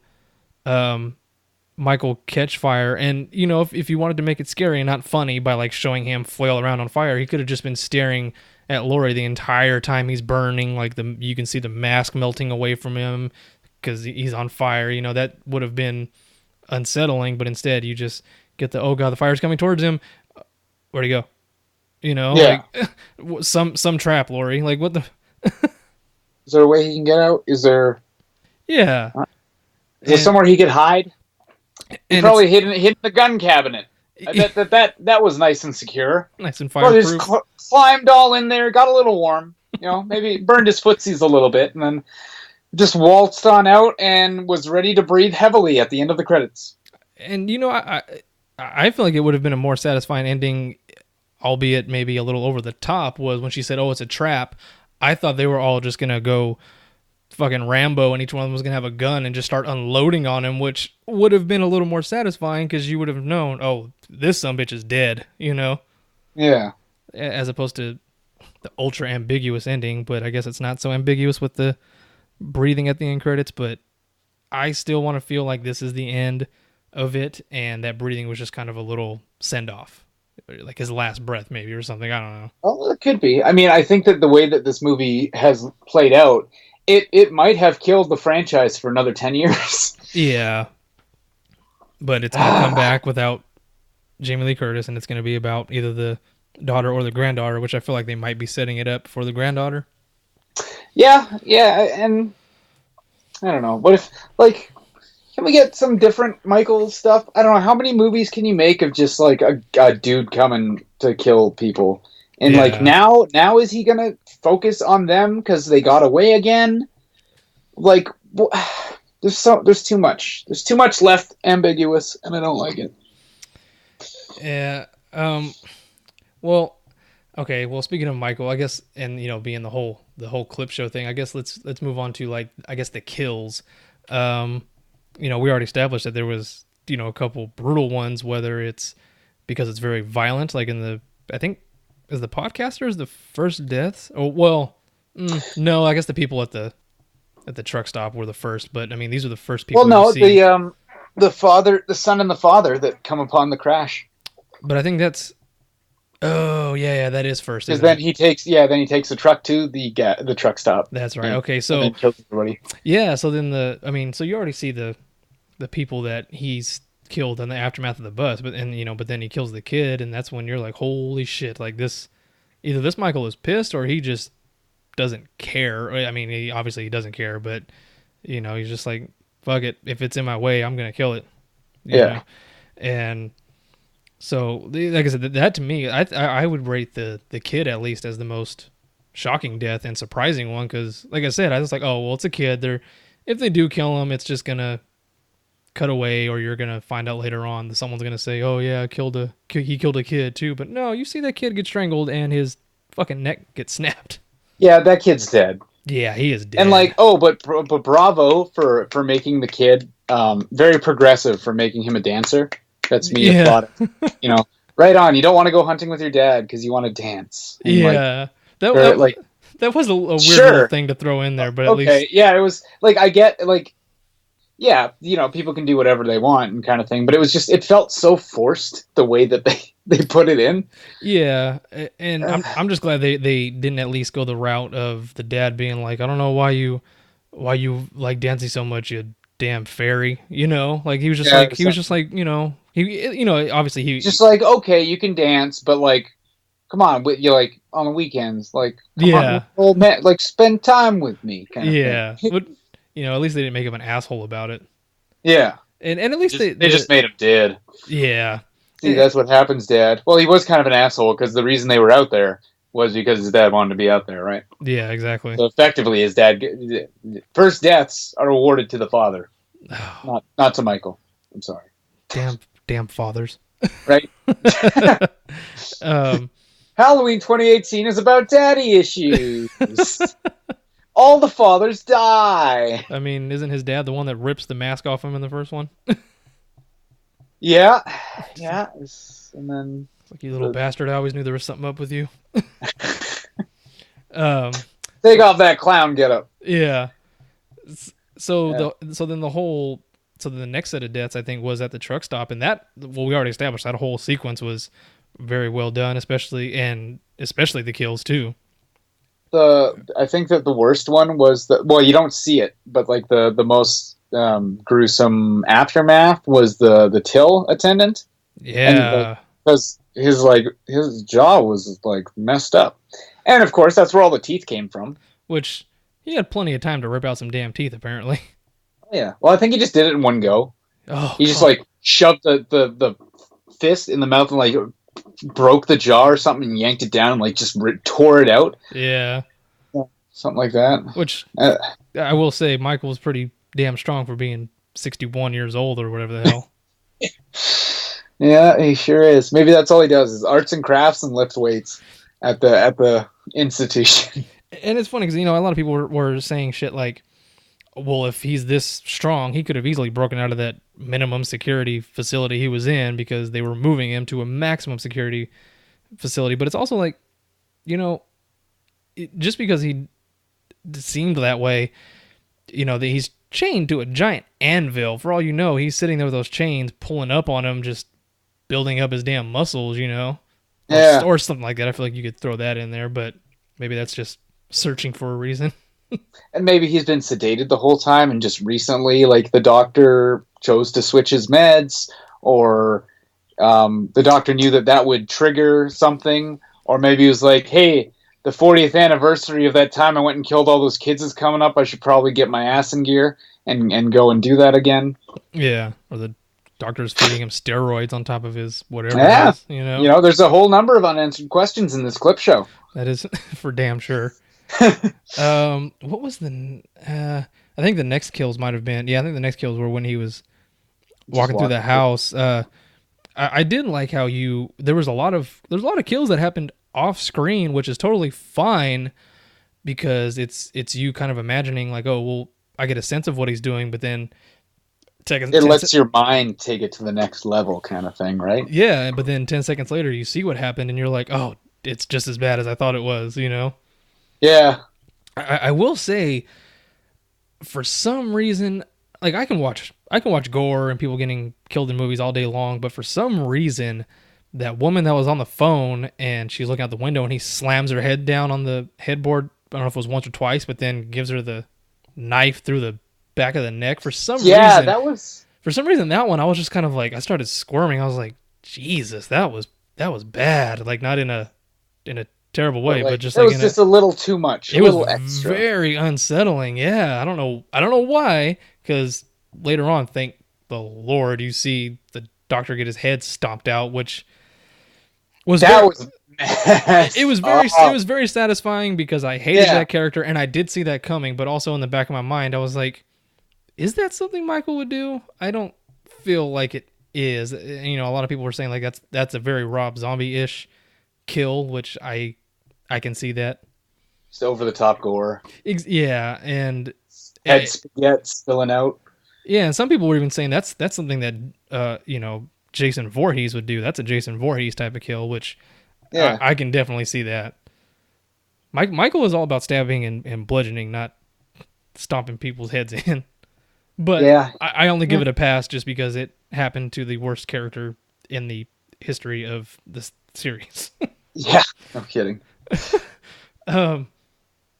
Michael catch fire, and if you wanted to make it scary and not funny by like showing him flail around on fire, he could have just been staring at Laurie the entire time he's burning. Like you can see the mask melting away from him because he's on fire. That would have been unsettling, but instead you just get the, oh god, the fire's coming towards him. Where'd he go? Like some trap, Laurie. Like what the? Is there a way he can get out? Is there? Yeah. Is there somewhere he could hide? He probably hid the gun cabinet. I bet that was nice and secure. Nice and fireproof. Just climbed all in there, got a little warm. Maybe burned his footsies a little bit, and then just waltzed on out and was ready to breathe heavily at the end of the credits. And I feel like it would have been a more satisfying ending, albeit maybe a little over the top, was when she said, "Oh, it's a trap." I thought they were all just gonna go fucking Rambo, and each one of them was gonna have a gun and just start unloading on him, which would have been a little more satisfying because you would have known, oh, this sumbitch is dead, Yeah. as opposed to the ultra ambiguous ending, but I guess it's not so ambiguous with the breathing at the end credits, but I still want to feel like this is the end of it, and that breathing was just kind of a little send-off, like his last breath maybe or something. I don't know. Oh, it could be. I mean, I think that the way that this movie has played out, it might have killed the franchise for another 10 years. Yeah, but it's going to come back without Jamie Lee Curtis, and it's going to be about either the daughter or the granddaughter, which I feel like they might be setting it up for the granddaughter. Yeah, and I don't know. What if, like, can we get some different Michael stuff? I don't know. How many movies can you make of just, like, a dude coming to kill people? And, like, now is he going to focus on them because they got away again? Like, there's too much. There's too much left ambiguous, and I don't like it. Yeah. Well, okay. Well, speaking of Michael, I guess, and being the whole clip show thing, I guess let's move on to, like, I guess the kills. We already established that there was a couple brutal ones, whether it's because it's very violent, like in I think is the podcasters the first deaths. Oh well, no, I guess the people at the truck stop were the first, but I mean these are the first people. Well, no, the son and the father that come upon the crash. But I think that's. Oh yeah, that is first. Because then he takes the truck to the truck stop. That's right. Okay, so and kills everybody. Yeah, so then so you already see the people that he's killed in the aftermath of the bus, but then he kills the kid, and that's when you're like, holy shit! Like this, either this Michael is pissed or he just doesn't care. I mean, he doesn't care, but he's just like, fuck it. If it's in my way, I'm gonna kill it. You know? And. So, like I said, that to me, I would rate the kid at least as the most shocking death and surprising one, because, like I said, I was like, oh, well, it's a kid. If they do kill him, it's just going to cut away, or you're going to find out later on that someone's going to say, oh, yeah, he killed a kid, too. But no, you see that kid get strangled and his fucking neck gets snapped. Yeah, that kid's dead. Yeah, he is dead. And, like, but bravo for making the kid very progressive, for making him a dancer. That's me applauding. Right on. You don't want to go hunting with your dad because you want to dance. And that was a weird little thing to throw in there, but at least it was like I get like people can do whatever they want and kind of thing, but it felt so forced the way that they put it in. Yeah, and I'm just glad they didn't at least go the route of the dad being like, I don't know why you like dancing so much, you damn fairy. Like he was just obviously he just like, okay, you can dance, but like, come on, you like on the weekends, like, come on, old man, like spend time with me, kind of thing. But at least they didn't make him an asshole about it. Yeah, and at least they just made him dead. Yeah, see, that's what happens, Dad. Well, he was kind of an asshole because the reason they were out there was because his dad wanted to be out there, right? Yeah, exactly. So effectively, his dad first deaths are awarded to the father, not to Michael. I'm sorry. Damn fathers. Right? Halloween 2018 is about daddy issues. All the fathers die. I mean, isn't his dad the one that rips the mask off him in the first one? Yeah. And then... Like, you little bastard, I always knew there was something up with you. Take off that clown getup. Yeah. So then the next set of deaths, I think, was at the truck stop, and we already established that whole sequence was very well done, especially the kills too. I think that the worst one was you don't see it, but like the most gruesome aftermath was the till attendant. Yeah, because his jaw was like messed up, and of course that's where all the teeth came from. Which he had plenty of time to rip out some damn teeth, apparently. Yeah, well, I think he just did it in one go. Oh, he just like shoved the fist in the mouth and like broke the jaw or something and yanked it down and like just tore it out. Yeah, something like that. Which I will say, Michael was pretty damn strong for being 61 years old or whatever the hell. Yeah, he sure is. Maybe that's all he does is arts and crafts and lift weights at the institution. And it's funny because a lot of people were saying shit like, well, if he's this strong, he could have easily broken out of that minimum security facility he was in because they were moving him to a maximum security facility. But it's also like, just because he seemed that way, that he's chained to a giant anvil. For all you know, he's sitting there with those chains pulling up on him, just building up his damn muscles, Yeah. or something like that. I feel like you could throw that in there, but maybe that's just searching for a reason. And maybe he's been sedated the whole time, and just recently, like, the doctor chose to switch his meds, or the doctor knew that would trigger something, or maybe he was like, hey, the 40th anniversary of that time I went and killed all those kids is coming up. I should probably get my ass in gear and go and do that again. Yeah, or the doctor's feeding him steroids on top of his whatever Yeah. it is, There's a whole number of unanswered questions in this clip show. That is for damn sure. What was the? I think the next kills might have been. Yeah, I think the next kills were when he was walking through the house. I did like how there was a lot of kills that happened off screen, which is totally fine because it's you kind of imagining like, oh well, I get a sense of what he's doing, but then it lets your mind take it to the next level, kind of thing, right? Yeah, but then 10 seconds later, you see what happened, and you're like, oh, it's just as bad as I thought it was, Yeah. I will say, for some reason, like I can watch gore and people getting killed in movies all day long, but for some reason, that woman that was on the phone and she's looking out the window and he slams her head down on the headboard, I don't know if it was once or twice, but then gives her the knife through the back of the neck for some reason. Yeah, that was... For some reason, that one, I was just kind of like, I started squirming. I was like, Jesus, that was bad. Like, not in a terrible way, but just it like was just a little too much. It was extra. Very unsettling. Yeah, I don't know why, because later on, thank the Lord, you see the doctor get his head stomped out, which was it was very satisfying because I hated that character and I did see that coming, but also in the back of my mind, I was like, is that something Michael would do? I don't feel like it is. A lot of people were saying like that's a very Rob Zombie-ish kill, which I can see that. Just over the top gore. Yeah, and head spaghetti spilling out. Yeah, and some people were even saying that's something that Jason Voorhees would do. That's a Jason Voorhees type of kill, which I can definitely see that. Michael is all about stabbing and bludgeoning, not stomping people's heads in. But I only give it a pass just because it happened to the worst character in the history of this series. Yeah, no kidding.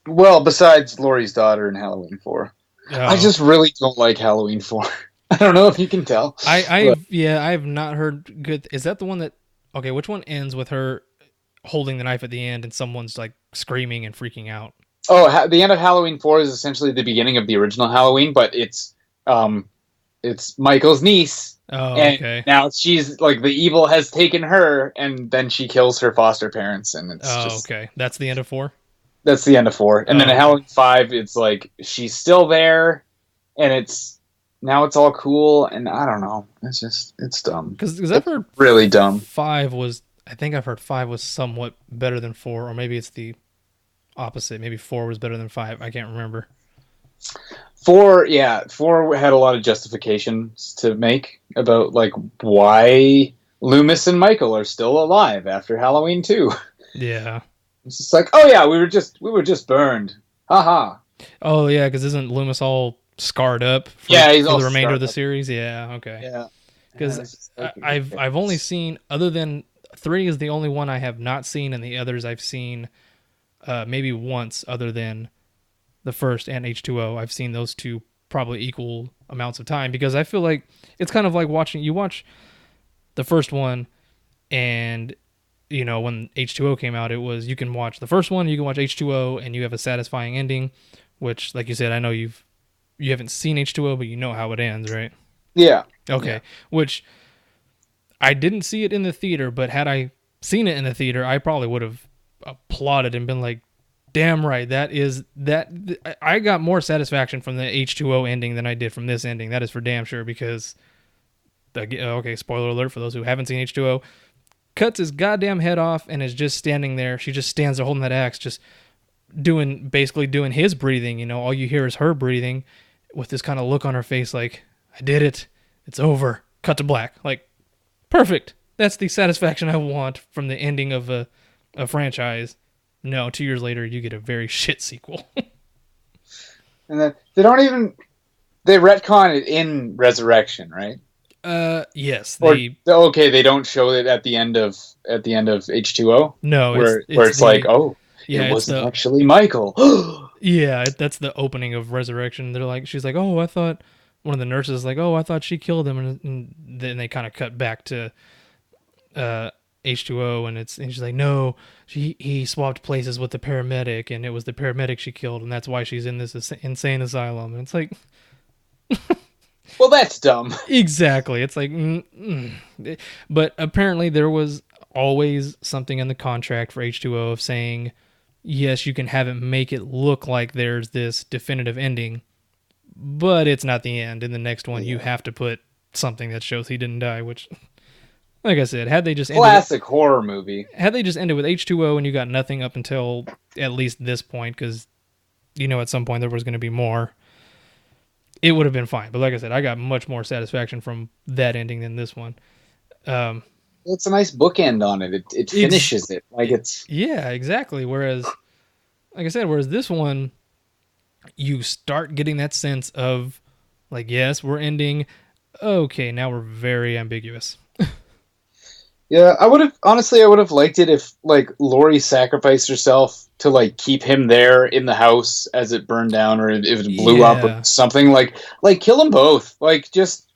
Well, besides Laurie's daughter in Halloween 4. I just really don't like Halloween 4. I don't know if you can tell. I've not heard good. Is that the one that... Okay, which one ends with her holding the knife at the end and someone's like screaming and freaking out? Oh, the end of Halloween 4 is essentially the beginning of the original Halloween, but it's Michael's niece. Oh, and okay. Now she's like, the evil has taken her, and then she kills her foster parents, and it's okay. That's the end of 4? That's the end of 4. And then in Halloween 5, it's like, she's still there, and it's all cool, and I don't know. It's dumb. Because I've heard really dumb. 5 was... I think I've heard 5 was somewhat better than 4, or maybe it's the opposite. Maybe 4 was better than 5. I can't remember. 4 had a lot of justifications to make about like why Loomis and Michael are still alive after Halloween 2. Yeah. It's just like, oh yeah, we were just burned. Haha. Oh yeah, because isn't Loomis all scarred up for the remainder of the series? Yeah, okay. Yeah. Because I've only seen, other than 3 is the only one I have not seen, and the others I've seen maybe once, other than the first and H2O. I've seen those two probably equal amounts of time, because I feel like it's kind of like you watch the first one, and when H2O came out, it was, you can watch the first one, you can watch H2O, and you have a satisfying ending, which, like you said, I know you haven't seen H2O, but you know how it ends, right? Yeah. Okay. Yeah. Which I didn't see it in the theater, but had I seen it in the theater, I probably would have applauded and been like, damn right, I got more satisfaction from the H2O ending than I did from this ending. That is for damn sure, because, okay, spoiler alert for those who haven't seen H2O, cuts his goddamn head off and is just standing there. She just stands there holding that axe, just basically doing his breathing. All you hear is her breathing with this kind of look on her face like, I did it. It's over. Cut to black. Like, perfect. That's the satisfaction I want from the ending of a franchise. No, 2 years later, you get a very shit sequel. And then they retcon it in Resurrection, right? Yes. They don't show it at the end of H2O. No, where it's like, oh, yeah, it wasn't actually Michael. Yeah, that's the opening of Resurrection. They're like, she's like, oh, I thought one of the nurses is like, oh, I thought she killed him, and then they kind of cut back to H2O, and she's like, no, he swapped places with the paramedic, and it was the paramedic she killed, and that's why she's in this insane asylum. And it's like, well, that's dumb. Exactly. It's like, but apparently there was always something in the contract for H2O of saying, yes, you can have it make it look like there's this definitive ending, but it's not the end. In the next one, you have to put something that shows he didn't die, which, like I said, had they just classic horror movie. Had they just ended with H2O and you got nothing up until at least this point, because at some point there was going to be more, it would have been fine. But like I said, I got much more satisfaction from that ending than this one. It's a nice bookend on it. It finishes it. Like it's... Yeah, exactly. Whereas, like I said, this one, you start getting that sense of, like, yes, we're ending. Okay, now we're very ambiguous. Yeah, I would have liked it if, like, Laurie sacrificed herself to, like, keep him there in the house as it burned down, or if it blew up or something. Like kill them both. Like, just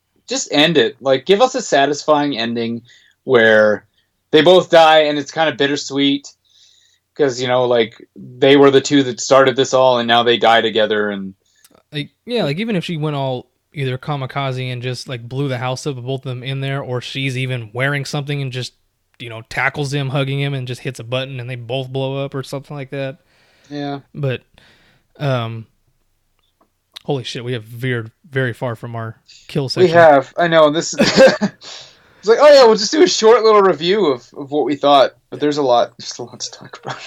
end it. Like, give us a satisfying ending where they both die, and it's kind of bittersweet because like they were the two that started this all, and now they die together. And like even if she went all either kamikaze and just like blew the house up with both of them in there, or she's even wearing something and just tackles him, hugging him, and just hits a button and they both blow up or something like that. Yeah. But holy shit, we have veered very far from our kill section. We have. I know this. It's like, oh yeah, we'll just do a short little review of what we thought, but there's a lot to talk about.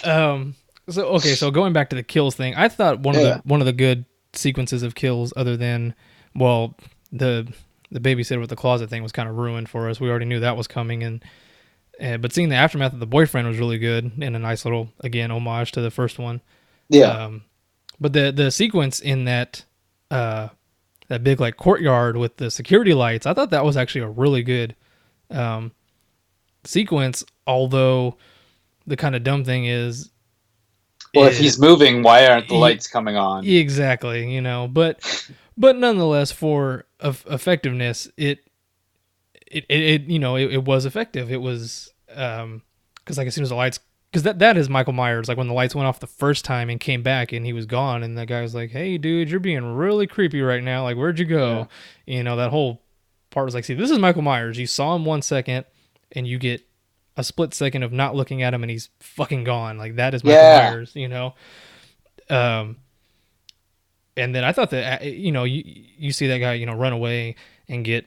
So going back to the kills thing, I thought one of the good sequences of kills, other than, well, the babysitter with the closet thing was kind of ruined for us. We already knew that was coming, but seeing the aftermath of the boyfriend was really good and a nice little, again, homage to the first one. Yeah. But the sequence in that big like courtyard with the security lights, I thought that was actually a really good sequence, although the kind of dumb thing is, well, if he's moving, why aren't the lights coming on? Exactly, but nonetheless, for effectiveness, it was effective. It was because like as soon as the lights, because that is Michael Myers, like when the lights went off the first time and came back and he was gone, and the guy was like, hey dude, you're being really creepy right now, like where'd you go? That whole part was like, see, this is Michael Myers. You saw him 1 second and you get a split second of not looking at him and he's fucking gone. Like that is Michael Myers, and then I thought that, you see that guy, run away and get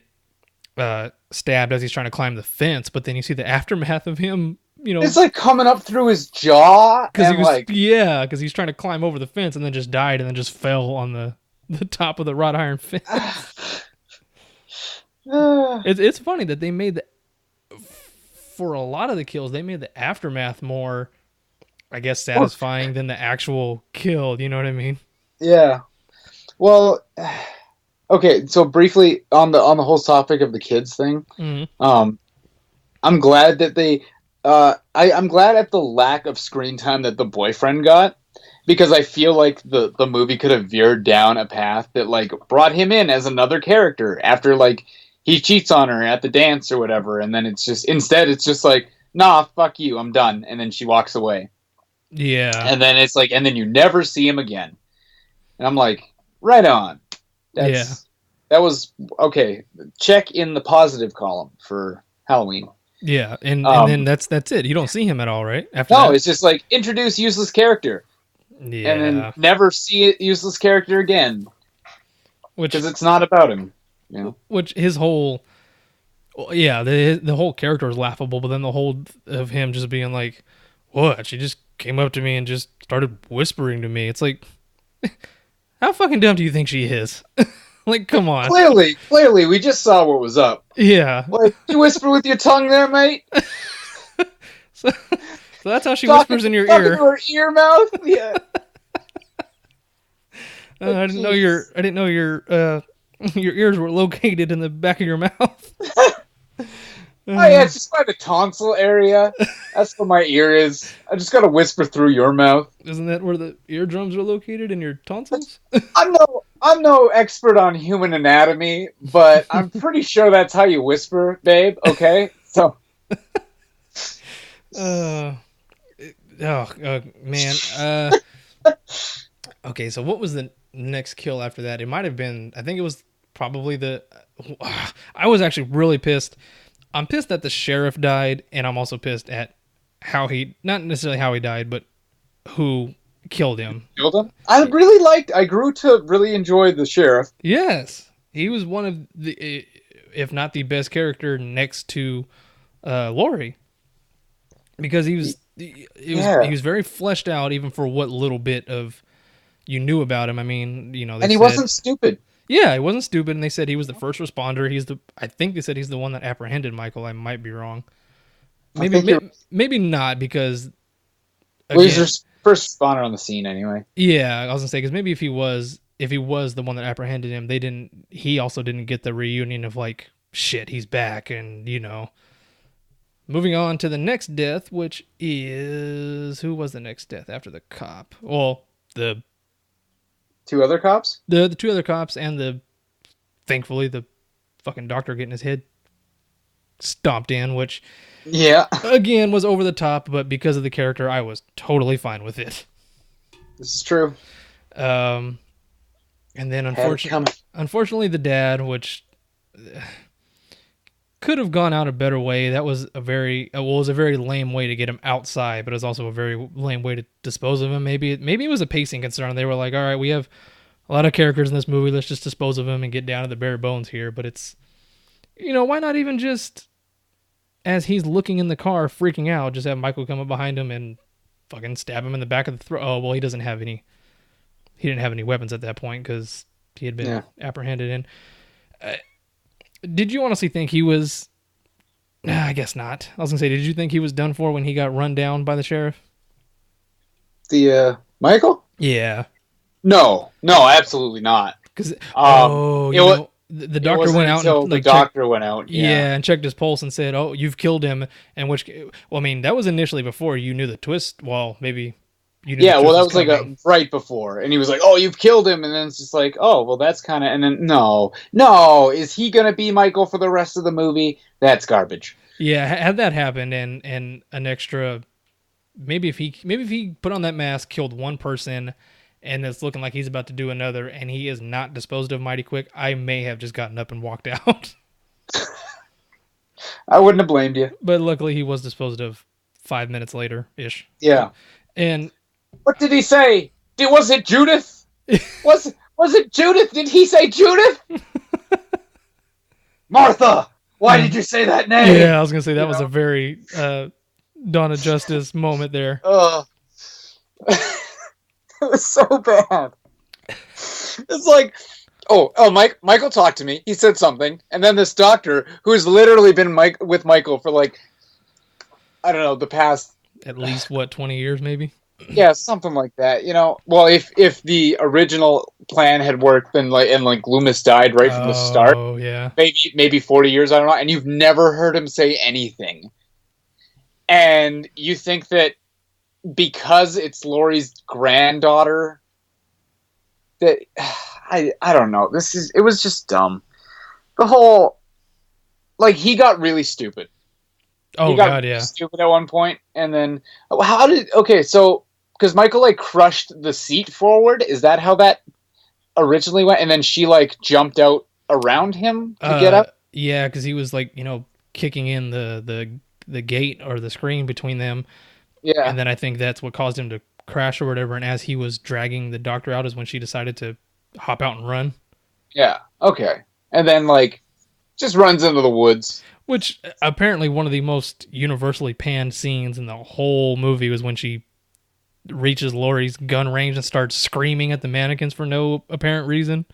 stabbed as he's trying to climb the fence, but then you see the aftermath of him, it's like coming up through his jaw, because he's trying to climb over the fence and then just died and then just fell on the top of the wrought iron fence. It's funny that they made for a lot of the kills, they made the aftermath more, I guess, satisfying than the actual kill. You know what I mean? Yeah. Well, okay. So briefly on the whole topic of the kids thing, I'm glad that they. I'm glad at the lack of screen time that the boyfriend got, because I feel like the movie could have veered down a path that like brought him in as another character after like he cheats on her at the dance or whatever, and then instead it's just like, nah, fuck you, I'm done, and then she walks away. Yeah. And then it's like, and then you never see him again. And I'm like, right on. That was okay. Check in the positive column for Halloween. Yeah, and then that's it. You don't see him at all, right? After that? It's just like introduce useless character. Yeah. And then never see it useless character again. Because it's not about him. Which his whole, the whole character is laughable, but then the whole of him just being like, what? She just came up to me and just started whispering to me. It's like, how fucking dumb do you think she is? Like, come on. Clearly, we just saw what was up. Yeah. Like, you whisper with your tongue there, mate? So that's how she whispers in your ear. To her ear mouth. Yeah. I didn't know your ears were located in the back of your mouth. Oh yeah, it's just by the tonsil area. That's where my ear is. I just gotta whisper through your mouth. Isn't that where the eardrums are located, in your tonsils? I'm no expert on human anatomy, but I'm pretty sure that's how you whisper, babe. Okay, so. Man. Okay, so what was the next kill after that? It might have been. I think it was probably the. I was actually really pissed. I'm pissed that the sheriff died, and I'm also pissed at not necessarily how he died, but who killed him. Killed him? I grew to really enjoy the sheriff. Yes. He was one of the, if not the best character next to Laurie. Because he was very fleshed out, even for what little bit of you knew about him. I mean, and he wasn't stupid. Yeah, he wasn't stupid, and they said he was the first responder. I think they said he's the one that apprehended Michael. I might be wrong. Maybe not, because again, he's the first responder on the scene anyway. Yeah, I was gonna say, because maybe if he was the one that apprehended him, he also didn't get the reunion of like, shit, he's back, and Moving on to the next death, which is, who was the next death after the cop? Well, the two other cops? The two other cops, and thankfully the fucking doctor getting his head stomped in, which again was over the top, but because of the character, I was totally fine with it. This is true. And then unfortunately the dad, which could have gone out a better way. That was a very lame way to get him outside, but it was also a very lame way to dispose of him. Maybe it was a pacing concern. They were like, all right, we have a lot of characters in this movie. Let's just dispose of him and get down to the bare bones here. But it's, why not even just, as he's looking in the car freaking out, just have Michael come up behind him and fucking stab him in the back of the throat. Oh, well, he didn't have any weapons at that point because he had been apprehended. And did you honestly think he was... I guess not. I was going to say, did you think he was done for when he got run down by the sheriff? Michael? Yeah. No, absolutely not. Because the doctor went out and the doctor went out. Yeah, and checked his pulse and said, "Oh, you've killed him." And that was initially before you knew the twist. Well, maybe you knew. Yeah, that was coming. Right before, and he was like, "Oh, you've killed him," and then it's just like, "Oh, well, that's kind of." And then no, is he gonna be Michael for the rest of the movie? That's garbage. Yeah, had that happened, and an extra, maybe if he put on that mask, killed one person, and it's looking like he's about to do another, and he is not disposed of mighty quick, I may have just gotten up and walked out. I wouldn't have blamed you. But luckily he was disposed of 5 minutes later-ish. Yeah. And what did he say? Was it Judith? was it Judith? Did he say Judith? Martha! Why did you say that name? Yeah, I was going to say that was a very Dawn of Justice moment there. It was so bad. It's like, Michael talked to me. He said something, and then this doctor, who has literally been with Michael for like, I don't know, the past at least 20 years, maybe. Yeah, something like that. Well, if the original plan had worked, then Loomis died right from the start. Oh yeah. Maybe 40 years. I don't know. And you've never heard him say anything, and you think that, because it's Laurie's granddaughter, that I don't know. It was just dumb. The whole, he got really stupid. Oh God, yeah. Stupid at one point, and then because Michael crushed the seat forward. Is that how that originally went? And then she jumped out around him to get up. Yeah, because he was kicking in the gate or the screen between them. Yeah. And then I think that's what caused him to crash or whatever. And as he was dragging the doctor out is when she decided to hop out and run. Yeah. Okay. And then just runs into the woods. Which apparently one of the most universally panned scenes in the whole movie was when she reaches Laurie's gun range and starts screaming at the mannequins for no apparent reason.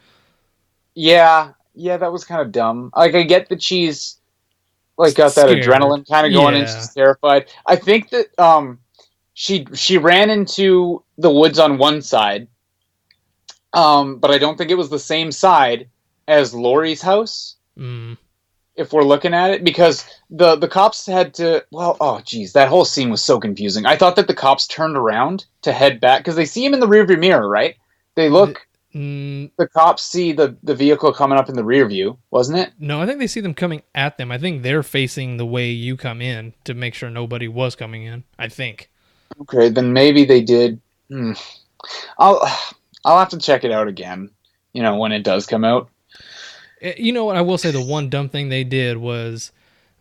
Yeah. Yeah, that was kind of dumb. I get that she's got that adrenaline kind of going and she's terrified. I think that she ran into the woods on one side, but I don't think it was the same side as Laurie's house. Mm. If we're looking at it, because the cops had to, well, oh geez, that whole scene was so confusing. I thought that the cops turned around to head back because they see him in the rearview mirror, right? They look. The cops see the vehicle coming up in the rear view, wasn't it? No, I think they see them coming at them. I think they're facing the way you come in to make sure nobody was coming in. I think. Okay, then maybe they did. I'll have to check it out again. When it does come out. You know what? I will say the one dumb thing they did was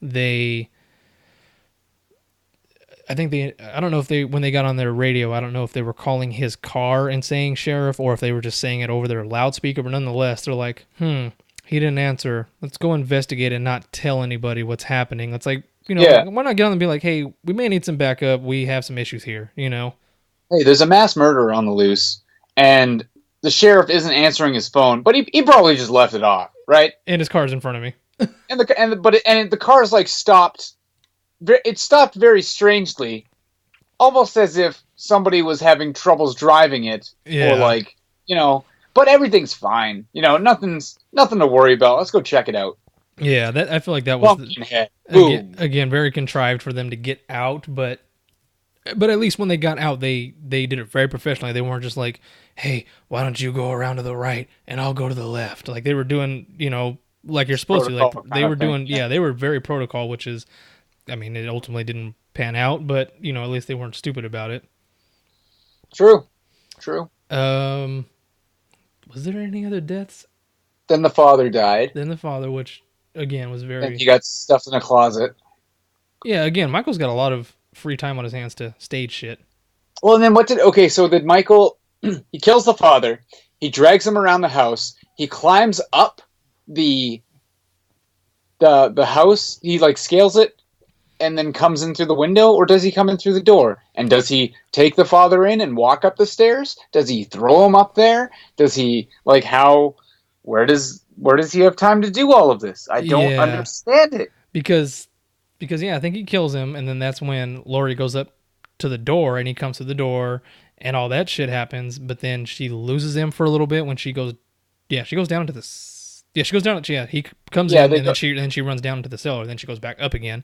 I don't know if when they got on their radio, I don't know if they were calling his car and saying sheriff or if they were just saying it over their loudspeaker, but nonetheless, they're like, he didn't answer. Let's go investigate and not tell anybody what's happening. It's like, why not get on and be like, hey, we may need some backup. We have some issues here, Hey, there's a mass murder on the loose, and the sheriff isn't answering his phone, but he probably just left it off, right? And his car's in front of me. and the car's like stopped. It stopped very strangely, almost as if somebody was having troubles driving it, or like, But everything's fine, nothing to worry about. Let's go check it out. Yeah, I feel like that was again very contrived for them to get out, but at least when they got out, they did it very professionally. They weren't just like, hey, why don't you go around to the right and I'll go to the left? Like they were doing, like you're supposed to. Like they were doing, they were very protocol, which is, I mean, it ultimately didn't pan out, but at least they weren't stupid about it. True. Was there any other deaths? Then the father died. Which again was very. And he got stuffed in a closet. Yeah, again, Michael's got a lot of free time on his hands to stage shit. Well, and then so did Michael, he kills the father, he drags him around the house, he climbs up the house, he like scales it, and then comes in through the window, or does he come in through the door? And does he take the father in and walk up the stairs? Does he throw him up there? Does he, like, where does he have time to do all of this? I don't understand it. Because I think he kills him, and then that's when Laurie goes up to the door, and he comes to the door, and all that shit happens, but then she loses him for a little bit when she goes down to he comes in, and then she runs down into the cellar, then she goes back up again.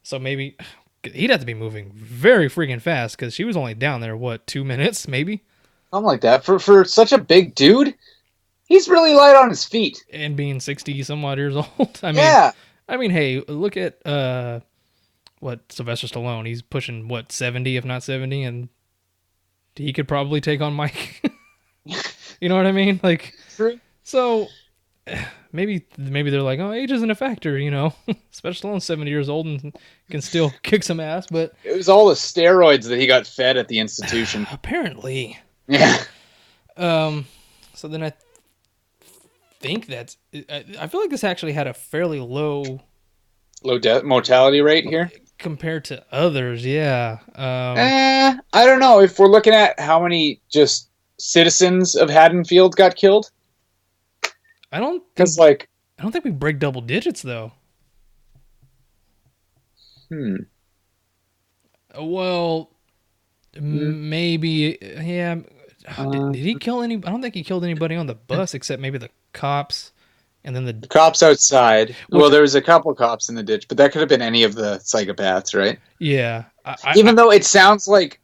So maybe he'd have to be moving very freaking fast, because she was only down there, 2 minutes, maybe? Something like that. For such a big dude, he's really light on his feet. And being 60-some-odd years old. I mean, hey, look at Sylvester Stallone. He's pushing 70, if not 70, and he could probably take on Mike. You know what I mean? Like, true. So maybe they're like, oh, age isn't a factor, Sylvester Stallone's 70 years old and can still kick some ass, but it was all the steroids that he got fed at the institution. Apparently. Yeah. So then I think I feel like this actually had a fairly low death mortality rate here compared to others. Yeah. I don't know if we're looking at how many just citizens of Haddonfield got killed. I don't think we break double digits though. Well, maybe. Yeah. Did he kill any? I don't think he killed anybody on the bus except maybe the cops, and then the cops outside. Well, there was a couple cops in the ditch, but that could have been any of the psychopaths, right? Yeah. Even though it sounds like,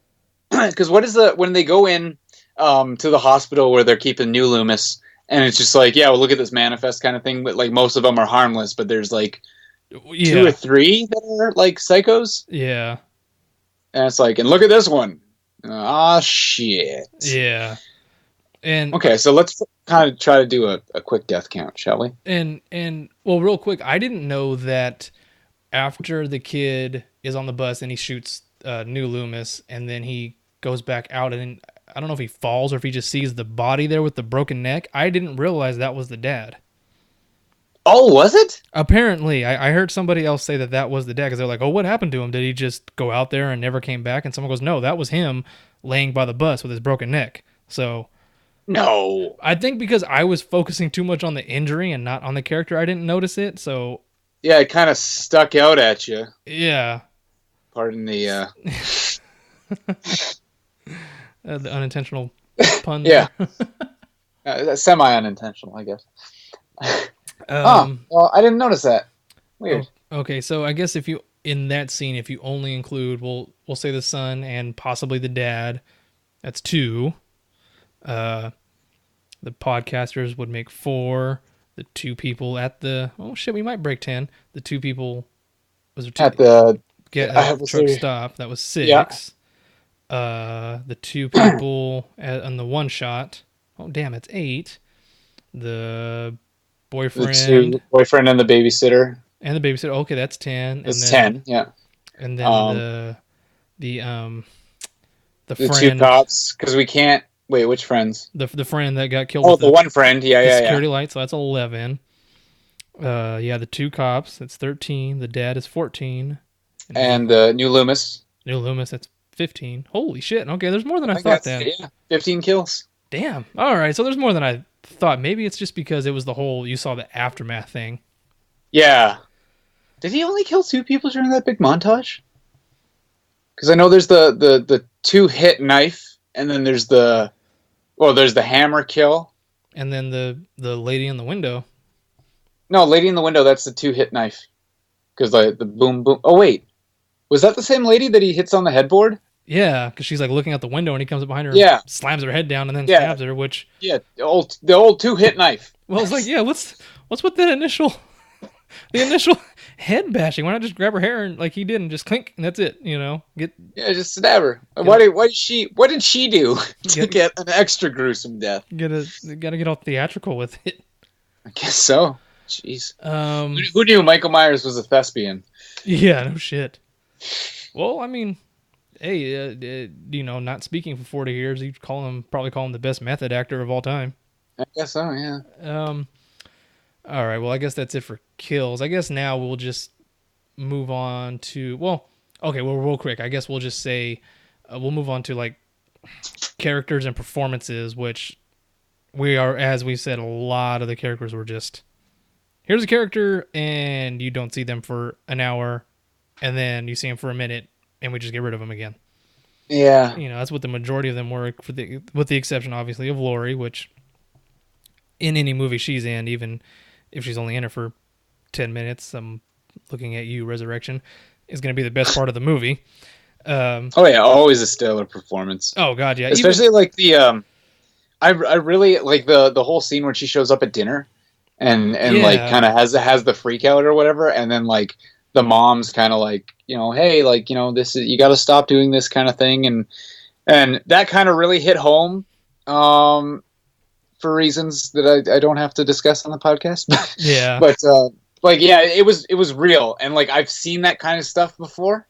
because when they go in to the hospital where they're keeping New Loomis, and it's just like, yeah, well, look at this manifest kind of thing, but like most of them are harmless, but there's like 2 or 3 that are like psychos. Yeah. And it's like, and look at this one. Shit. Yeah. And okay, so let's kind of try to do a quick death count, shall we? And well, real quick, I didn't know that after the kid is on the bus and he shoots New Loomis, and then he goes back out, and I don't know if he falls or if he just sees the body there with the broken neck. I didn't realize that was the dad. Oh, was it? Apparently. I heard somebody else say that was the dad, because they're like, oh, what happened to him? Did he just go out there and never came back? And someone goes, no, that was him laying by the bus with his broken neck. So... No. I think because I was focusing too much on the injury and not on the character, I didn't notice it, so... Yeah, it kind of stuck out at you. Yeah. Pardon the The unintentional pun Yeah, there. semi-unintentional, I guess. um, Well, I didn't notice that. oh, Weird. okay, so I guess if you in that scene, if you only include, we'll say the son and possibly the dad, that's two. Uh, the podcasters would make four. The two people at the we might break 10. The two people was there two At the get I at the was truck there. stop, that was Yeah, six. The two people on the one shot, oh damn, it's eight. The the boyfriend two boyfriend and the babysitter. and the babysitter, okay, that's 10. And That's then 10. Yeah. the Um, the um the the two friend, cops because we can't wait. Which friends? the friend that got killed Oh, with the one friend. Yeah, the yeah, yeah. security light, so that's 11. Yeah, the two cops, that's 13. The dad is 14. And the new Loomis. New Loomis, that's 15. Holy shit. Okay, there's more than I think thought that's then. yeah, 15 kills. Damn. All right, so there's more than I thought. Maybe it's just because it was the whole, you saw the aftermath thing. Yeah. Did he only kill two people during that big montage? Because I know there's the two hit knife, and then there's the hammer kill. And then the lady in the window. No, lady in the window. That's the two hit knife. Because the boom boom. Oh wait, was that the same lady that he hits on the headboard? Yeah, because she's like looking out the window and he comes up behind her Yeah. and slams her head down and then Yeah. stabs her, which... Yeah, the old two hit knife. Well, it's like, yeah, what's with that initial... The initial head bashing? Why not just grab her hair and like he did and just clink and that's it, you know? Yeah, just stab her. What did she do to get an extra gruesome death? Gotta get all theatrical with it. I guess so. Jeez. Who knew Michael Myers was a thespian? Yeah, no shit. Well, I mean, hey, not speaking for 40 years, you'd probably call him the best method actor of all time. I guess so, yeah. All right, well, I guess that's it for kills. I guess now we'll just move on to, real quick. I guess we'll just say, we'll move on to like characters and performances, which as we said, a lot of the characters were just, here's a character and you don't see them for an hour and then you see them for a minute and we just get rid of them again. Yeah. That's what the majority of them were, with the exception, obviously, of Laurie, which in any movie she's in, even if she's only in it for 10 minutes, I'm looking at you, Resurrection, is going to be the best part of the movie. Oh, yeah, always a stellar performance. Oh, God, yeah. Especially like the... I really like the whole scene where she shows up at dinner and like kind of has the freak out or whatever, and then like the mom's kind of like, hey, like, this is, you got to stop doing this kind of thing, and that kind of really hit home for reasons that I don't have to discuss on the podcast. Yeah. But like, yeah, it was real, and like I've seen that kind of stuff before.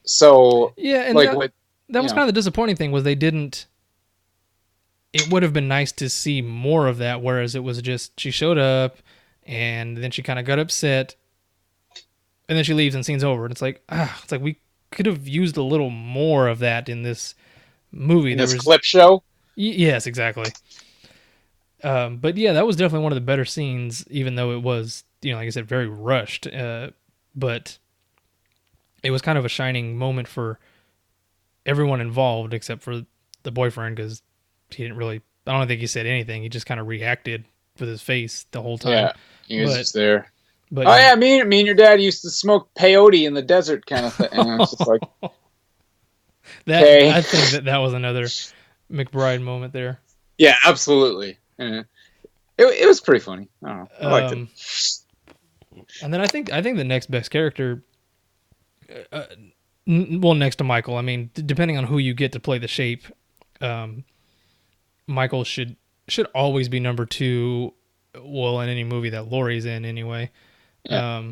So yeah, and like that was kind of the disappointing thing was they didn't. It would have been nice to see more of that, whereas it was just she showed up and then she kind of got upset and then she leaves and scene's over. And it's like, we could have used a little more of that in this movie. This clip show? Yes, exactly. But yeah, that was definitely one of the better scenes, even though it was, like I said, very rushed. But it was kind of a shining moment for everyone involved except for the boyfriend, because he didn't really, I don't think he said anything. He just kind of reacted with his face the whole time. Yeah, he was just there. But yeah, me and your dad used to smoke peyote in the desert kind of thing. And it's just like, that. Okay. I think that was another McBride moment there. Yeah, absolutely. Yeah. It was pretty funny. I don't know. I liked it. And then I think the next best character, next to Michael. I mean, depending on who you get to play the Shape, Michael should always be number 2. Well, in any movie that Laurie's in, anyway. Yeah.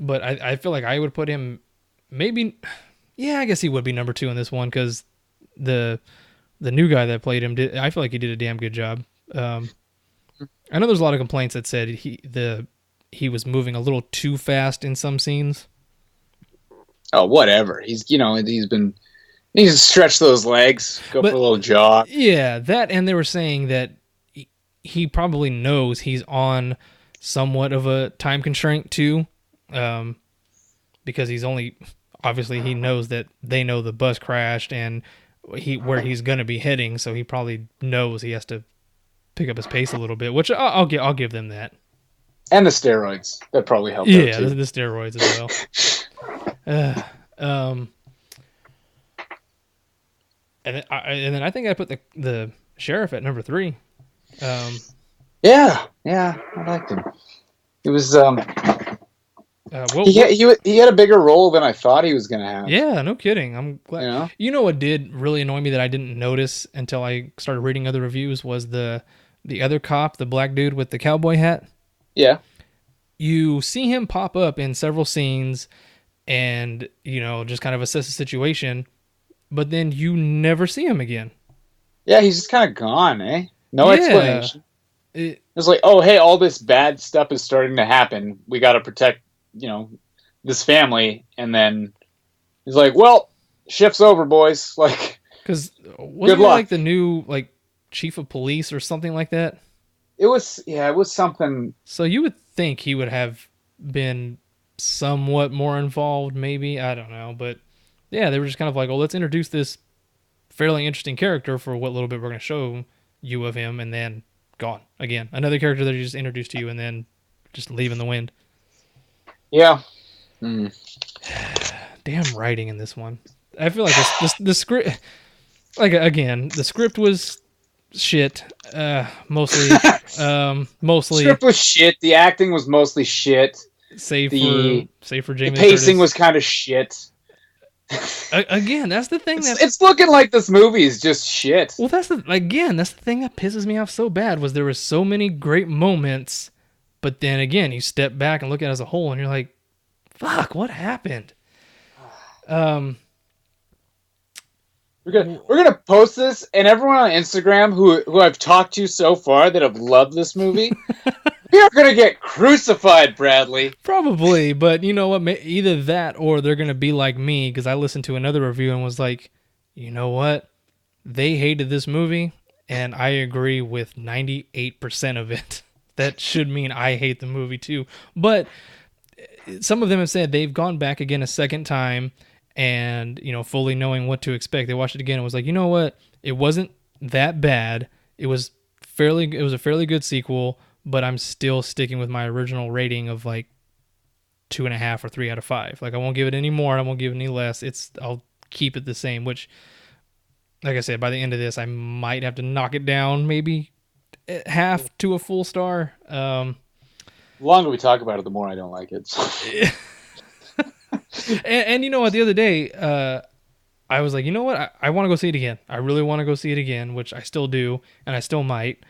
But I feel like I would put him maybe. Yeah, I guess he would be number 2 in this one because the new guy that played him I feel like he did a damn good job. I know there's a lot of complaints that said he was moving a little too fast in some scenes. Oh, whatever. He's stretched those legs, go for a little jog. Yeah, that, and they were saying that he probably knows he's on somewhat of a time constraint too, because he's only obviously he knows that they know the bus crashed and where he's going to be heading, so he probably knows he has to pick up his pace a little bit, which I'll give them that. And the steroids, that probably helped. Yeah, out too. the steroids as well. And then I think I put the sheriff at number 3. Yeah, I liked him. He was he had a bigger role than I thought he was going to have. Yeah, no kidding. I'm glad. You know what did really annoy me that I didn't notice until I started reading other reviews was the other cop, the black dude with the cowboy hat. Yeah. You see him pop up in several scenes and, just kind of assess the situation, but then you never see him again. Yeah, he's just kind of gone, eh? No explanation. It's like, oh, hey, all this bad stuff is starting to happen. We got to protect, this family. And then he's like, well, shift's over, boys. Like, because wasn't he like the new chief of police or something like that? It was something. So you would think he would have been somewhat more involved, maybe. I don't know, but yeah, they were just kind of like, oh, let's introduce this fairly interesting character for what little bit we're going to show you of him, and then gone again. Another character that he just introduced to you, and then just leave in the wind. Yeah. Damn writing in this one. I feel like the script, again, the script was shit. Mostly. The script was shit. The acting was mostly shit. Save for Jamie. The pacing was kind of shit. Again, that's the thing it's looking like this movie is just shit. Well, that's the thing that pisses me off so bad was there were so many great moments, but then again, you step back and look at it as a whole, and you're like, "Fuck, what happened?" We're gonna post this, and everyone on Instagram who I've talked to so far that have loved this movie. We are going to get crucified, Bradley. Probably, but you know what? Either that or they're going to be like me, because I listened to another review and was like, you know what? They hated this movie, and I agree with 98% of it. That should mean I hate the movie too. But some of them have said they've gone back again a second time and, fully knowing what to expect. They watched it again and was like, you know what? It wasn't that bad. It was a fairly good sequel, but I'm still sticking with my original rating of 2.5 or 3 out of 5. I won't give it any more. I won't give it any less. I'll keep it the same, which, like I said, by the end of this, I might have to knock it down maybe half to a full star. The longer we talk about it, the more I don't like it. and you know what? The other day, I was like, you know what? I want to go see it again. I really want to go see it again, which I still do, and I still might.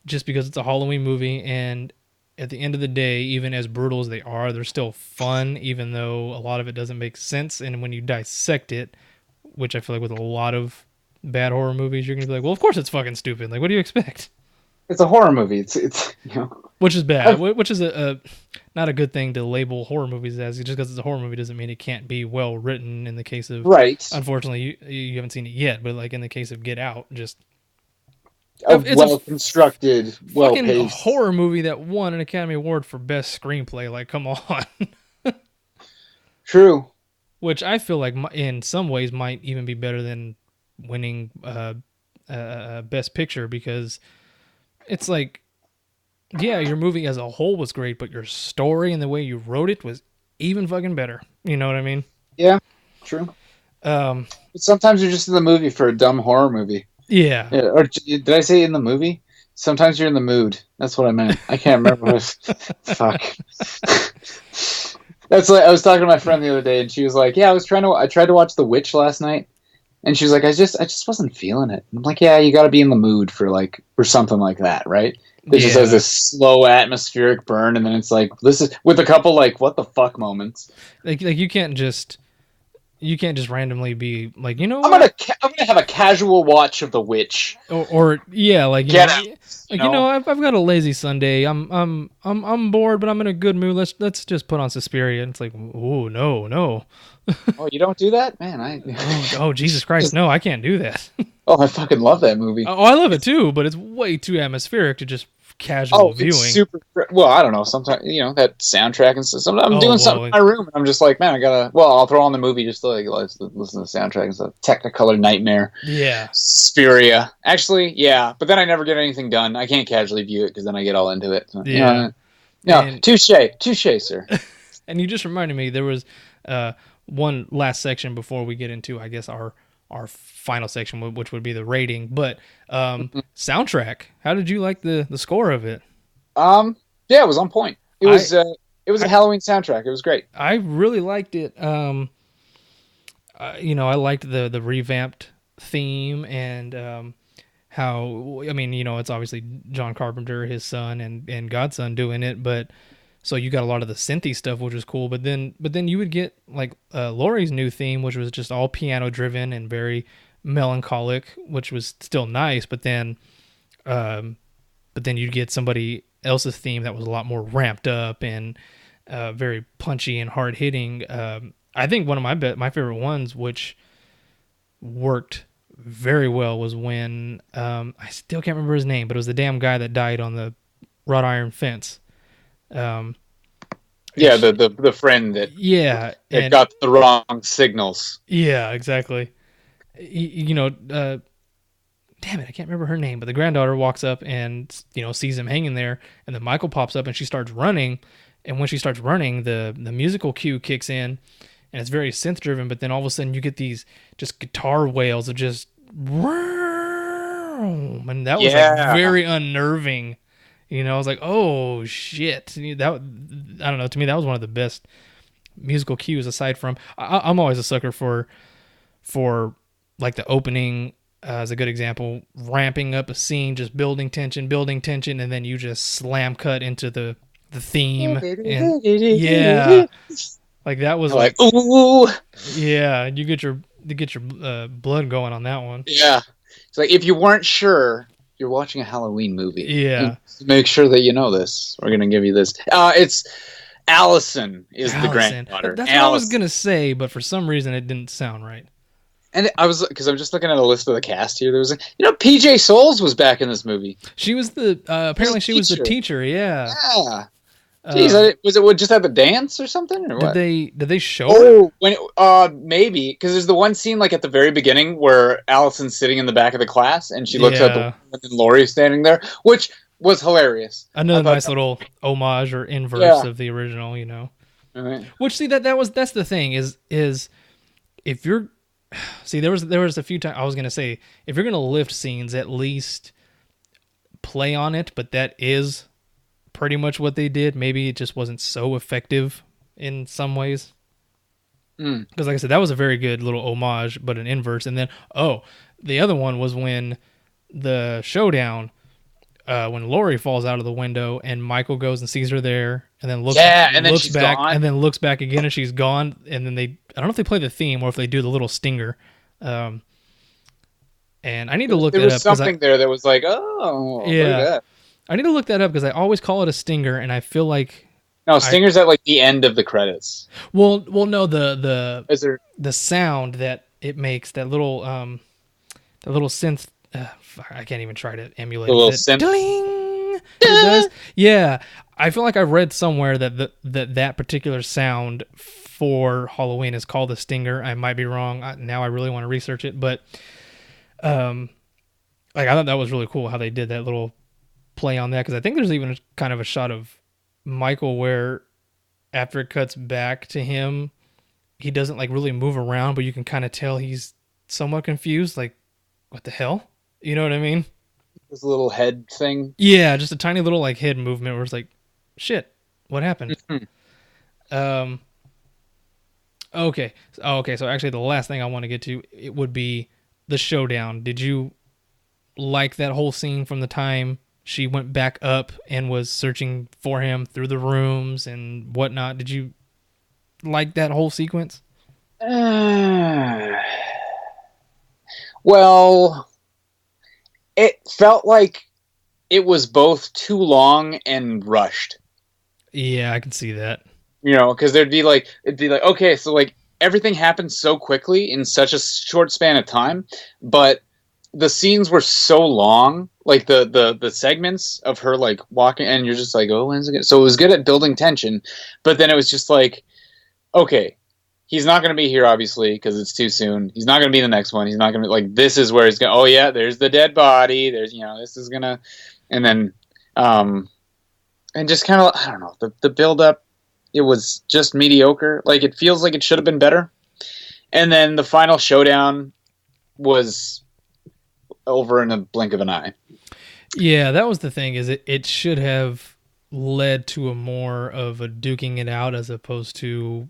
Just because it's a Halloween movie, and at the end of the day, even as brutal as they are, they're still fun, even though a lot of it doesn't make sense. And when you dissect it, which I feel like with a lot of bad horror movies, you're going to be like, well, of course it's fucking stupid. What do you expect? It's a horror movie. It's Which is bad. Which is a not a good thing to label horror movies as. Just because it's a horror movie doesn't mean it can't be well written in the case of... Right. Unfortunately, you haven't seen it yet, but in the case of Get Out, just... It's well-constructed, well-paced fucking horror movie that won an Academy Award for Best Screenplay. Come on. True. Which I feel like in some ways might even be better than winning Best Picture, because it's yeah, your movie as a whole was great, but your story and the way you wrote it was even fucking better. You know what I mean? Yeah, true. But sometimes you're just in the movie for a dumb horror movie. Yeah. Or did I say in the movie? Sometimes you're in the mood. That's what I meant. I can't remember. Fuck. That's I was talking to my friend the other day, and she was like, "Yeah, I tried to watch The Witch last night," and she was like, "I just wasn't feeling it." I'm like, "Yeah, you got to be in the mood for something like that, right?" It just has this slow atmospheric burn, and then it's this is with a couple what the fuck moments. You can't just randomly be like, you know, I'm gonna have a casual watch of The Witch, or yeah, Get Out. I've got a lazy Sunday. I'm bored, but I'm in a good mood. Let's just put on Suspiria. And it's oh no. Oh, you don't do that, man? Oh Jesus Christ, no, I can't do that. Oh, I fucking love that movie. Oh, I love it too, but it's way too atmospheric to just casual it's viewing. super. Well, I don't know. Sometimes that soundtrack and stuff. Sometimes I'm doing something in my room, and I'm just like, man, I gotta. Well, I'll throw on the movie just to listen to the soundtrack and stuff. Technicolor Nightmare. Yeah. Suspiria. Actually, yeah, but then I never get anything done. I can't casually view it because then I get all into it. So, Yeah. No, touche, sir. And you just reminded me, there was one last section before we get into, I guess, our final section, which would be the rating. But soundtrack, how did you like the score of it? Yeah, it was on point. It was a Halloween soundtrack. It was great. I really liked it. I liked the revamped theme and how, it's obviously John Carpenter, his son, and Godson doing it, but so you got a lot of the synthy stuff, which was cool. But then you would get like Laurie's new theme, which was just all piano driven and very melancholic, which was still nice. But then you'd get somebody else's theme that was a lot more ramped up and very punchy and hard hitting. I think one of my favorite ones, which worked very well, was when I still can't remember his name, but it was the damn guy that died on the wrought iron fence. The friend that and got the wrong signals. Yeah, exactly. Damn it, I can't remember her name, but the granddaughter walks up and sees him hanging there, and then Michael pops up and she starts running, and when she starts running, the musical cue kicks in, and it's very synth driven, but then all of a sudden you get these just guitar wails of just, and that was very unnerving. I was like, oh shit. That, I don't know, to me that was one of the best musical cues, aside from I'm always a sucker for like the opening as a good example, ramping up a scene, just building tension, and then you just slam cut into the theme. And yeah, like that was like ooh, yeah, you get your blood going on that one. Yeah, it's like if you weren't sure you're watching a Halloween movie. Yeah, make sure that you know this. We're gonna give you this. It's Allison is the granddaughter. That's what I was gonna say, but for some reason it didn't sound right. And because I'm just looking at a list of the cast here. There was, PJ Souls was back in this movie. She was apparently she was the teacher. Yeah. Yeah. Jeez, was it just at the dance or something? Or what? Did they show her? Maybe because there's the one scene like at the very beginning where Allison's sitting in the back of the class and she looks at the and Laurie's standing there, which was hilarious. Another nice little homage or inverse of the original, Right. Which that's the thing is if you're there was a few times I was gonna say, if you're gonna lift scenes, at least play on it, but that is pretty much what they did. Maybe it just wasn't so effective in some ways. Because like I said, that was a very good little homage, but an inverse. And then the other one was when the showdown, when Laurie falls out of the window and Michael goes and sees her there, and then looks back, gone. And then looks back again and she's gone. And then I don't know if they play the theme or if they do the little stinger. And I need to look that up. There was something there that was like, oh, yeah. Look at that. I need to look that up because I always call it a stinger, and I feel like stinger's at like the end of the credits. Well, no, the sound that it makes, that little synth. I can't even try to emulate the little it. Synth. Ding! It does. Yeah, I feel like I read somewhere that particular sound for Halloween is called a stinger. I might be wrong. Now I really want to research it, but I thought that was really cool how they did that little play on that, because I think there's even kind of a shot of Michael where after it cuts back to him, he doesn't like really move around, but you can kind of tell he's somewhat confused, like, what the hell? You know what I mean? This little head thing. Yeah, just a tiny little like head movement where it's like, shit, what happened? Okay. So actually the last thing I want to get to, it would be the showdown. Did you like that whole scene from the time she went back up and was searching for him through the rooms and whatnot? Did you like that whole sequence? Well, it felt like it was both too long and rushed. Yeah, I can see that. Because it'd be like, okay, so like everything happened so quickly in such a short span of time, but the scenes were so long, like the segments of her like walking, and you're just like, oh, when's it gonna... So it was good at building tension, but then it was just like, okay, he's not going to be here obviously because it's too soon. He's not going to be in the next one. He's not going to like, this is where he's going. Oh yeah, there's the dead body. There's, you know, this is gonna, and then and just kind of, I don't know, the build up. It was just mediocre. Like, it feels like it should have been better. And then the final showdown was over in a blink of an eye. Yeah, that was the thing, is it should have led to a more of a duking it out as opposed to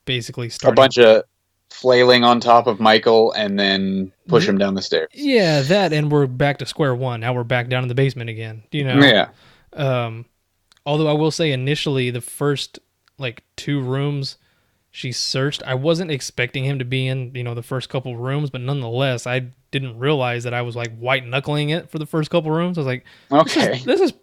basically starting a bunch of flailing on top of Michael and then push him down the stairs. Yeah, that, and we're back to square one. Now we're back down in the basement again, you know? Yeah. Although I will say initially the first like 2 rooms she searched, I wasn't expecting him to be in, you know, the first couple rooms, but nonetheless, I didn't realize that I was like white knuckling it for the first couple rooms. I was like, okay, this is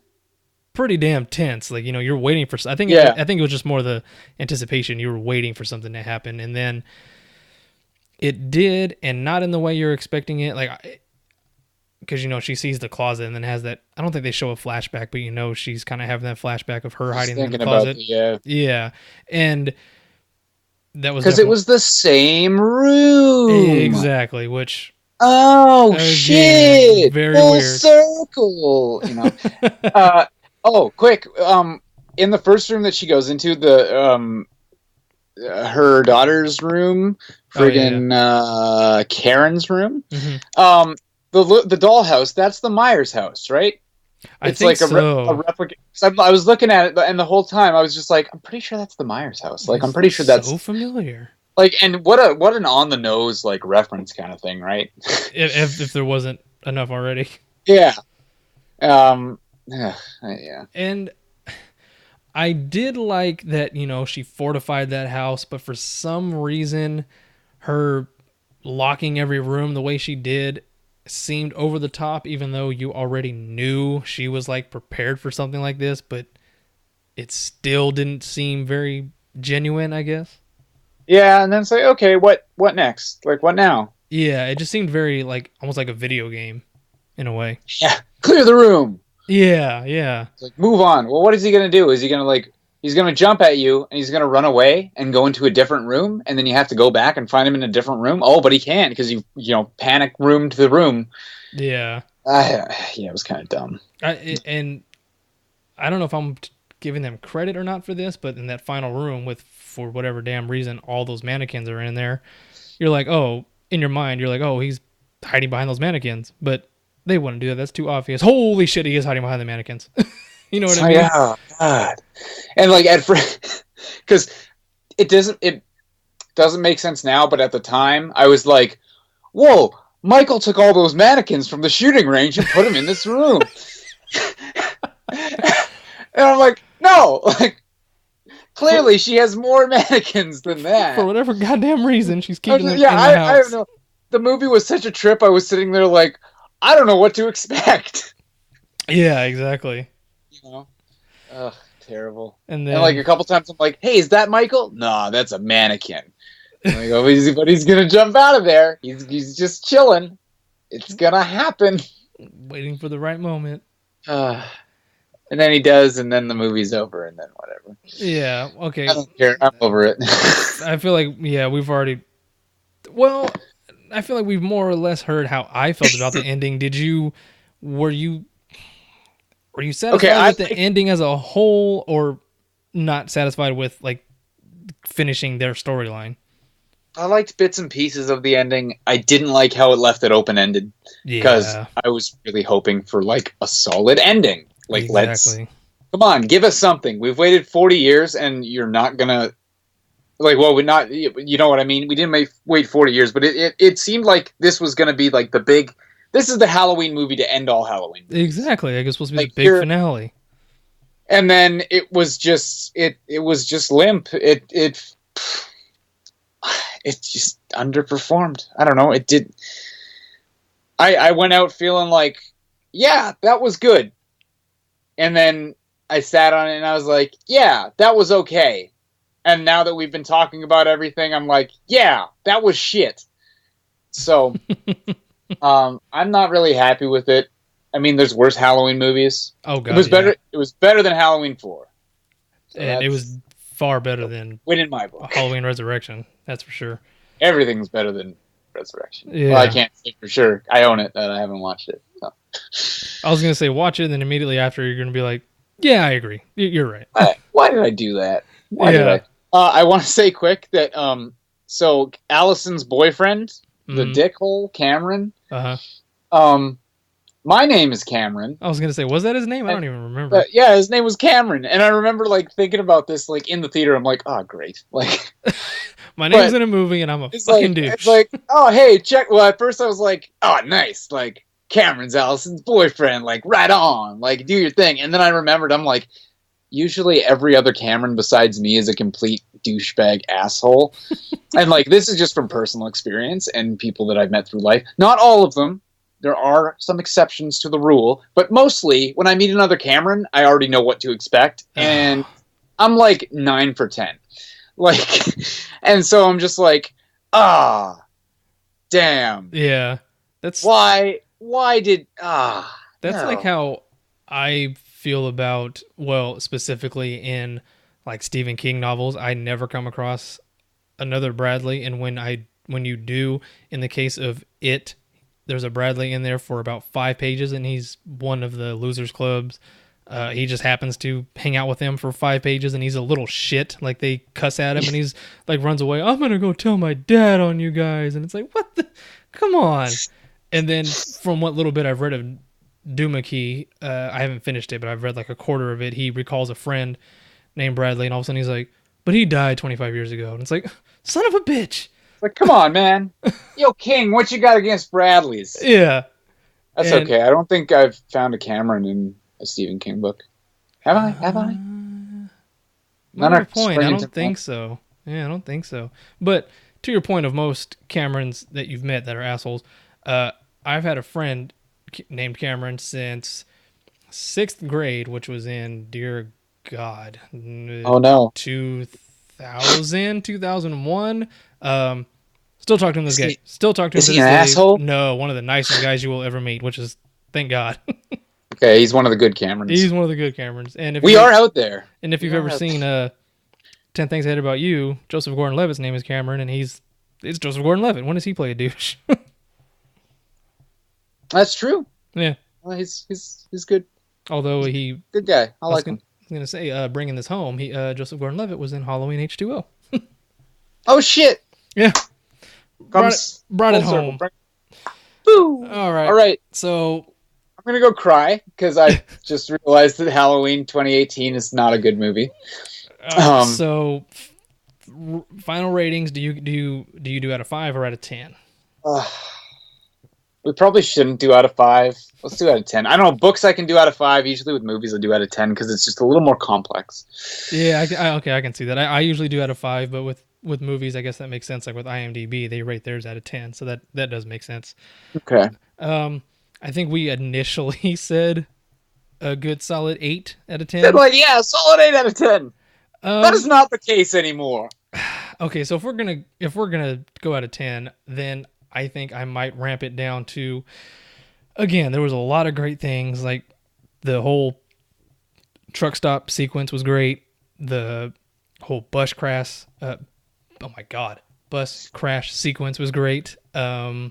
pretty damn tense. Like, you know, you're waiting for, I think it was just more the anticipation. You were waiting for something to happen, and then it did, and not in the way you're expecting it. Like, because, you know, she sees the closet and then has that, I don't think they show a flashback, but, you know, she's kind of having that flashback of her hiding in the closet. Yeah. And that was because it was the same room. Exactly, which... Oh, shit! Very full weird. Circle, you know. Quick! In the first room that she goes into, the her daughter's room, friggin' Karen's room. Mm-hmm. The dollhouse, that's the Myers house, right? It's like a replica. I was looking at it, and the whole time I was just like, I'm pretty sure that's the Myers house. Like, I'm pretty sure that's so familiar. Like, and what an on the nose like reference kind of thing, right? if there wasn't enough already. Yeah. Yeah. And I did like that, you know, she fortified that house, but for some reason, her locking every room the way she did seemed over the top, even though you already knew she was like prepared for something like this, but it still didn't seem very genuine, I guess. Yeah, and then say, okay, what next? Like, what now? Yeah, it just seemed very like almost like a video game in a way. Yeah, clear the room. Yeah. It's like, move on. Well, what is he gonna do? Is he gonna like? He's gonna jump at you and he's gonna run away and go into a different room, and then you have to go back and find him in a different room. Oh, but he can't because you panic room to the room. Yeah. It was kind of dumb. And I don't know if I'm giving them credit or not for this, but in that final room with, for whatever damn reason, all those mannequins are in there. You're like, oh, in your mind, you're like, oh, he's hiding behind those mannequins, but they wouldn't do that. That's too obvious. Holy shit, he is hiding behind the mannequins. You know what I mean? Yeah, God. And like at first, because it doesn't make sense now, but at the time I was like, whoa, Michael took all those mannequins from the shooting range and put them in this room. And I'm like, no, like, clearly she has more mannequins than that. For whatever goddamn reason, she's keeping them in the house. I don't know. The movie was such a trip. I was sitting there like, I don't know what to expect. Yeah, exactly. You know? Ugh, terrible. And then, and like a couple times I'm like, hey, is that Michael? Nah, that's a mannequin. I'm like, oh, but he's gonna jump out of there. He's just chilling. It's gonna happen. Waiting for the right moment. And then he does, and then the movie's over, and then whatever. Yeah, okay. I don't care. I'm over it. I feel like, yeah, we've already... Well, I feel like we've more or less heard how I felt about the ending. Were you satisfied with the ending as a whole, or not satisfied with, like, finishing their storyline? I liked bits and pieces of the ending. I didn't like how it left it open-ended. Because I was really hoping for, like, a solid ending. Like, exactly. Come on, give us something. We've waited 40 years, and you're not gonna... Like, well, we're not... You know what I mean? We didn't wait 40 years, but it seemed like this was gonna be, like, the big... This is the Halloween movie to end all Halloween movies. Exactly. I guess it's supposed to be like the big finale. And then it was just... It was just limp. It just underperformed. I don't know. It did... I went out feeling like, yeah, that was good. And then I sat on it and I was like, yeah, that was okay. And now that we've been talking about everything, I'm like, yeah, that was shit. So, I'm not really happy with it. I mean, there's worse Halloween movies. Oh It God, was better. yeah. It was better than Halloween 4. So And it was that's far better a than win in my book. Halloween Resurrection. That's for sure. Everything's better than Resurrection. Well, I Yeah. can't say for sure. I own it, but I haven't watched it. So. I was gonna say watch it, and then immediately after you're gonna be like, yeah, I agree. You're right. Why did I do that? Why did Yeah. I want to say quick that so Allison's boyfriend, the Mhm. dickhole Cameron, Uh-huh. my name is Cameron. I was gonna say, was that his name? I don't even remember. Yeah, his name was Cameron, and I remember like thinking about this like in the theater. I'm like, oh great, like My name's in a movie, and I'm a fucking douche. It's like, oh hey, check. Well, at first I was like, oh nice, like Cameron's Allison's boyfriend, like right on, like do your thing. And then I remembered, I'm like, usually every other Cameron besides me is a complete douchebag asshole, and like this is just from personal experience and people that I've met through life. Not all of them. There are some exceptions to the rule, but mostly when I meet another Cameron, I already know what to expect, and I'm like 9 for 10. Like, and so I'm just like, damn. Yeah. That's Why did, That's no. like how I feel about, well, specifically in like Stephen King novels. I never come across another Bradley, and when you do, in the case of It, there's a Bradley in there for about 5 pages, and he's one of the losers clubs. He just happens to hang out with them for 5 pages, and he's a little shit. Like they cuss at him, and he's like runs away. I'm gonna go tell my dad on you guys, and it's like, what the? Come on. And then from what little bit I've read of Doomakey, I haven't finished it, but I've read like a quarter of it. He recalls a friend named Bradley, and all of a sudden he's like, but he died 25 years ago, and it's like, son of a bitch. Like, come on, man. Yo, King, what you got against Bradleys? Yeah. That's okay. I don't think I've found a Cameron in a Stephen King book. Have I? None are point. I don't think so. Yeah, I don't think so. But to your point of most Camerons that you've met that are assholes, I've had a friend named Cameron since 6th grade, which was in, dear God. Oh, no. 2001. Still talk to him this guy. Still talk to him. Is he an asshole? No, one of the nicest guys you will ever meet, which is, thank God. Okay, he's one of the good Camerons. He's one of the good Camerons. And if we are out there. And if you've ever seen 10 Things I Hate About You, Joseph Gordon-Levitt's name is Cameron, and it's Joseph Gordon-Levitt. When does he play a douche? That's true. Yeah. Well, he's good. Although good guy. I like him. I was gonna say, bringing this home, Joseph Gordon-Levitt was in Halloween H2O. Oh shit! Yeah. Brought it home. Boo! All right. So I'm gonna go cry because I just realized that Halloween 2018 is not a good movie. So final ratings. Do you do out of 5 or out of 10? We probably shouldn't do out of 5. Let's do out of 10. I don't know. Books I can do out of 5. Usually with movies I do out of 10 because it's just a little more complex. Yeah, I can see that. I usually do out of 5, but with movies, I guess that makes sense. Like with IMDb, they rate theirs out of 10, so that does make sense. Okay. I think we initially said a good solid 8 out of 10. Said like, yeah, solid 8 out of 10. That is not the case anymore. Okay, so if we're gonna go out of 10, then I think I might ramp it down to, again, there was a lot of great things. Like the whole truck stop sequence was great. The whole bus crash sequence was great. I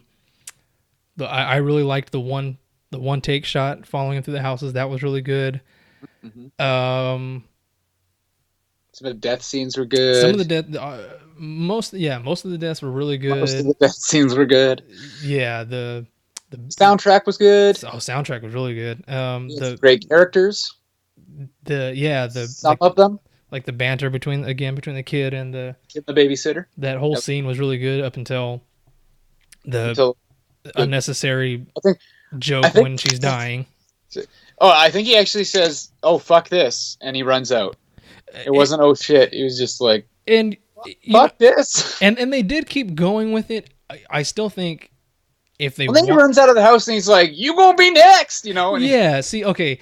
really liked the one take shot following him through the houses. That was really good. Mm-hmm. Some of the death scenes were good. Some of the most of the deaths were really good. Most of the death scenes were good. Yeah, the soundtrack was good. Oh, soundtrack was really good. The great characters. Some of them, like the banter between the kid and the babysitter. That whole scene was really good up until unnecessary joke when she's dying. Oh, I think he actually says, "Oh, fuck this," and he runs out. It wasn't "oh shit." He was just like, "And fuck this." And they did keep going with it. I still think if they then he runs out of the house and he's like, "You gonna be next?" You know? And see, okay,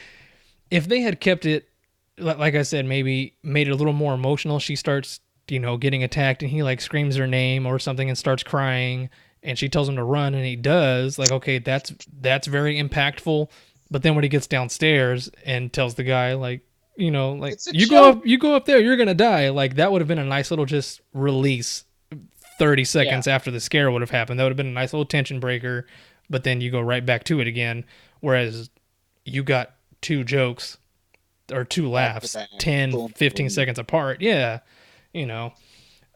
if they had kept it, like I said, maybe made it a little more emotional. She starts, getting attacked, and he like screams her name or something and starts crying, and she tells him to run, and he does. Like, okay, that's very impactful. But then when he gets downstairs and tells the guy, like, like, you go up there, you're gonna die. Like, that would have been a nice little just release 30 seconds after the scare would have happened. That would have been a nice little tension breaker. But then you go right back to it again. Whereas you got two jokes or two laughs 10, 15 seconds apart. Yeah.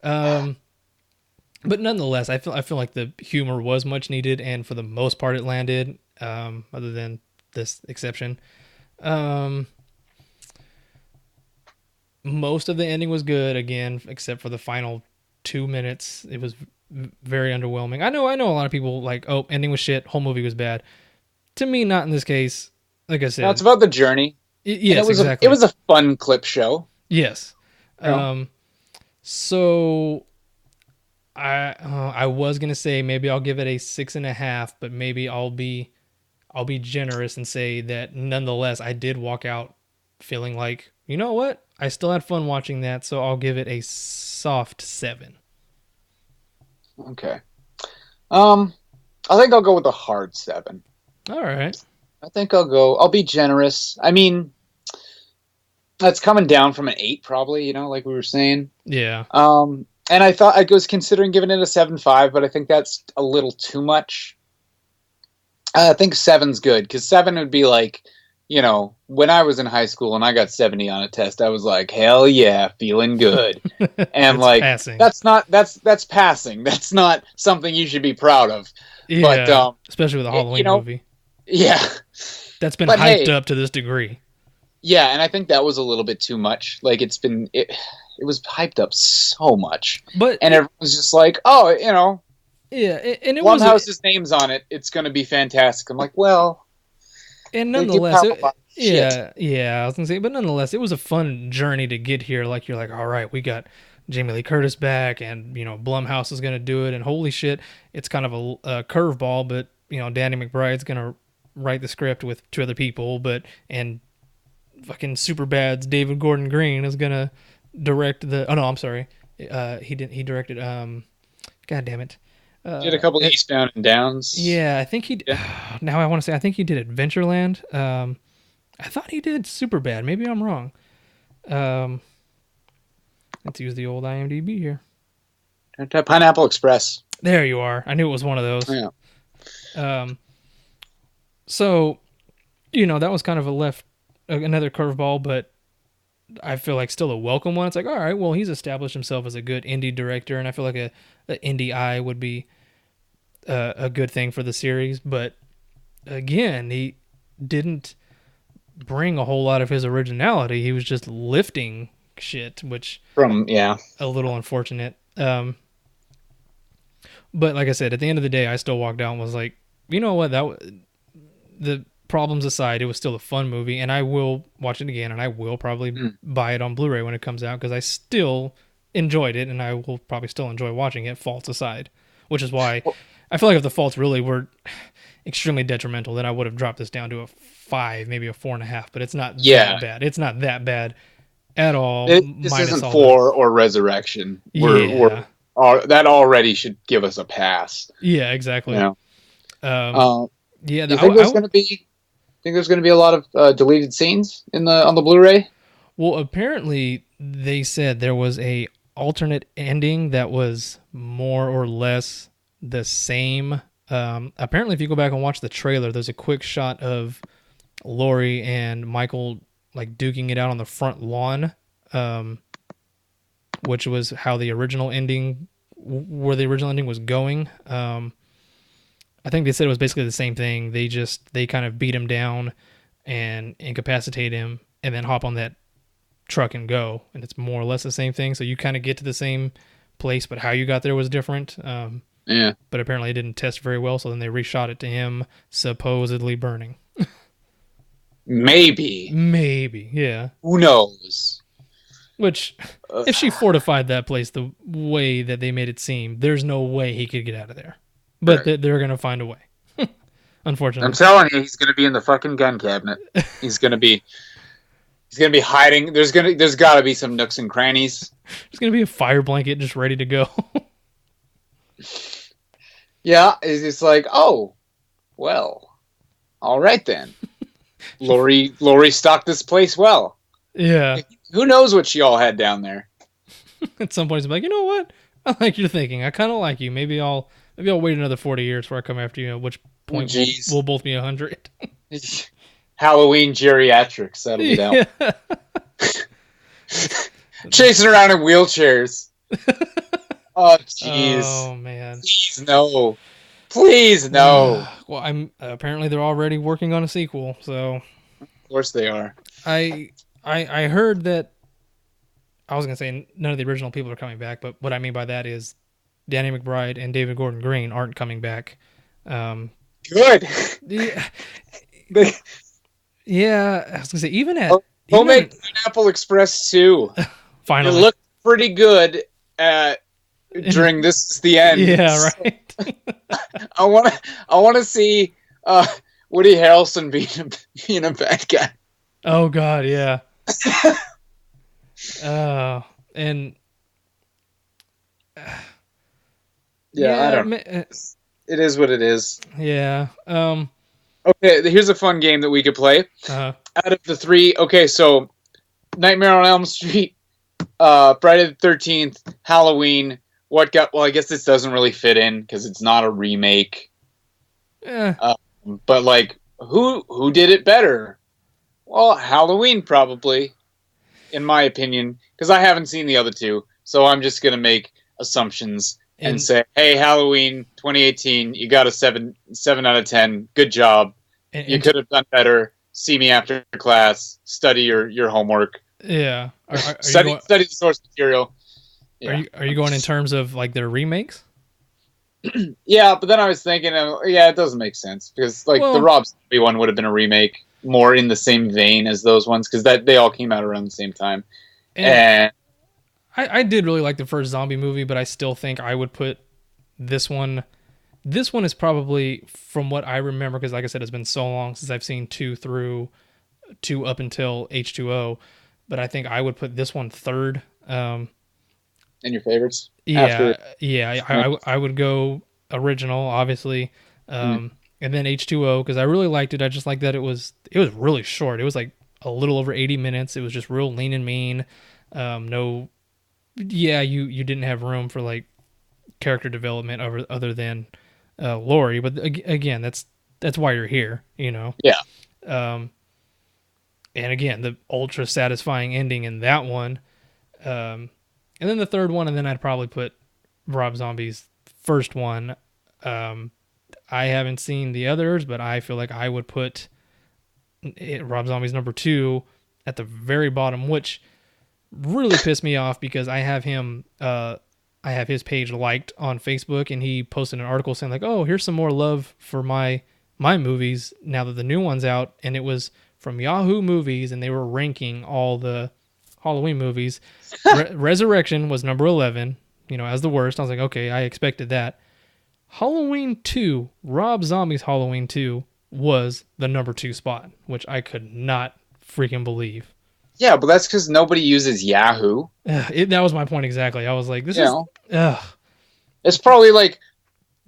But nonetheless, I feel like the humor was much needed, and for the most part it landed, other than this exception. Most of the ending was good, again, except for the final 2 minutes. It was very underwhelming. I know a lot of people like, oh, ending was shit, whole movie was bad. To me, not in this case. Like I said, no, it's about the journey. Yes, exactly. It was a fun clip show. Yes. So I was gonna say maybe I'll give it a 6.5, but maybe I'll be generous and say that nonetheless I did walk out feeling like, you know what, I still had fun watching that, so I'll give it a soft 7. Okay. I think I'll go with a hard 7. All right. I think I'll be generous. I mean, that's coming down from an 8 probably, like we were saying. Yeah. And I thought I was considering giving it a 7.5, but I think that's a little too much. I think 7's good, because 7 would be like, when I was in high school and I got 70 on a test, I was like, hell yeah, feeling good. And like, passing. That's passing. That's not something you should be proud of. Yeah, but, especially with a Halloween movie. Yeah. That's been hyped up to this degree. Yeah, and I think that was a little bit too much. Like, it was hyped up so much. And everyone's just like, oh, yeah, and it Blumhouse's name's on it. It's going to be fantastic. I'm like, well. And nonetheless, I was going to say, but nonetheless, it was a fun journey to get here. Like, you're like, all right, we got Jamie Lee Curtis back, and, Blumhouse is going to do it, and holy shit, it's kind of a curveball, but, Danny McBride's going to write the script with 2 other people, and fucking Superbad's David Gordon Green is going to direct I'm sorry. He directed, God damn it. Did a couple of Eastbound and Downs. Yeah, I think he did. Now I want to say, I think he did Adventureland. I thought he did Superbad. Maybe I'm wrong. Let's use the old IMDb here. Pineapple Express. There you are. I knew it was one of those. Yeah. So, that was kind of another curveball, but I feel like still a welcome one. It's like, all right, well, he's established himself as a good indie director, and I feel like an indie eye would be a good thing for the series. But again, he didn't bring a whole lot of his originality. He was just lifting shit, which a little unfortunate. But like I said, at the end of the day, I still walked out and was like, you know what, the problems aside, it was still a fun movie, and I will watch it again, and I will probably buy it on Blu-ray when it comes out, because I still enjoyed it, and I will probably still enjoy watching it, faults aside, which is why I feel like if the faults really were extremely detrimental, then I would have dropped this down to a 5, maybe a 4.5, but it's not that bad. It's not that bad at all. This isn't 4 or Resurrection. That already should give us a pass. Yeah, exactly. Do you think there's going to be a lot of deleted scenes on the Blu-ray? Well, apparently they said there was a alternate ending that was more or less the same. Apparently, if you go back and watch the trailer, there's a quick shot of Laurie and Michael like duking it out on the front lawn, which was how the original ending, where the original ending was going. I think they said it was basically the same thing. They kind of beat him down and incapacitate him, and then hop on that truck and go. And it's more or less the same thing. So you kind of get to the same place, but how you got there was different. But apparently it didn't test very well. So then they reshot it to him supposedly burning. Maybe. Yeah. Who knows? Which, if she fortified that place the way that they made it seem, there's no way he could get out of there. But they're going to find a way. Unfortunately. I'm telling you, he's going to be in the fucking gun cabinet. He's going to be hiding. There's got to be some nooks and crannies. There's going to be a fire blanket just ready to go. Yeah, it's like, oh, well, all right then. Laurie stocked this place well. Yeah. Who knows what she all had down there? At some point, it's like, you know what? I like your thinking. I kind of like you. Maybe I'll wait another 40 years before I come after you. At which Oh, point we'll jeez. both be 100. Halloween geriatrics. That'll be that. Yeah. Chasing around in wheelchairs. Oh, jeez. Oh man. Please no. Please no. Well, I'm apparently they're already working on a sequel. So Of course they are. I heard that I was gonna say none of the original people are coming back, but what I mean by that is Danny McBride and David Gordon Green aren't coming back. Good. Yeah, They- yeah. I was gonna say Homemade Pineapple Express 2. It finally. looked pretty good during This Is the End. Yeah, right. I want to see Woody Harrelson being a bad guy. Oh God, yeah. And Yeah, I don't know. It is what it is. Yeah. Okay, here's a fun game that we could play. Uh, Out of the three, okay, so Nightmare on Elm Street, Friday the 13th, Halloween. Well, I guess this doesn't really fit in because it's not a remake. eh, But like, who did it better? Well, Halloween probably, in my opinion, because I haven't seen the other two. So I'm just gonna make assumptions and say, hey, Halloween 2018, you got a 7 out of 10. Good job. You could have done better. See me after class. Study your homework. yeah. Study the source material. Yeah. Are you going in terms of like their remakes? Yeah, but then I was thinking, it doesn't make sense because like the Rob Zombie one would have been a remake more in the same vein as those ones because they all came out around the same time. And I did really like the first zombie movie, but I still think I would put this one. This one is probably, from what I remember, because like I said, it's been so long since I've seen 2 up until H2O, but I think I would put this one third. And your favorites? I would go original, obviously, and then H2O because I really liked it. I just like that it was really short. It was like a little over 80 minutes. It was just real lean and mean. You didn't have room for like character development other than Laurie, but again, that's why you're here, you know. Yeah. And again, the ultra satisfying ending in that one. And then the third one, and then I'd probably put Rob Zombie's first one. I haven't seen the others, but I feel like I would put Rob Zombie's number 2 at the very bottom, which really pissed me off because I have his page liked on Facebook, and he posted an article saying like, "Oh, here's some more love for my movies now that the new one's out," and it was from Yahoo Movies, and they were ranking all the Halloween movies. Resurrection was number 11, as the worst. I was like, okay, I expected that. Halloween 2, Rob Zombie's Halloween 2, was the number 2 spot, which I could not freaking believe. Yeah, but that's because nobody uses Yahoo. That was my point exactly. I was like, this is... It's probably like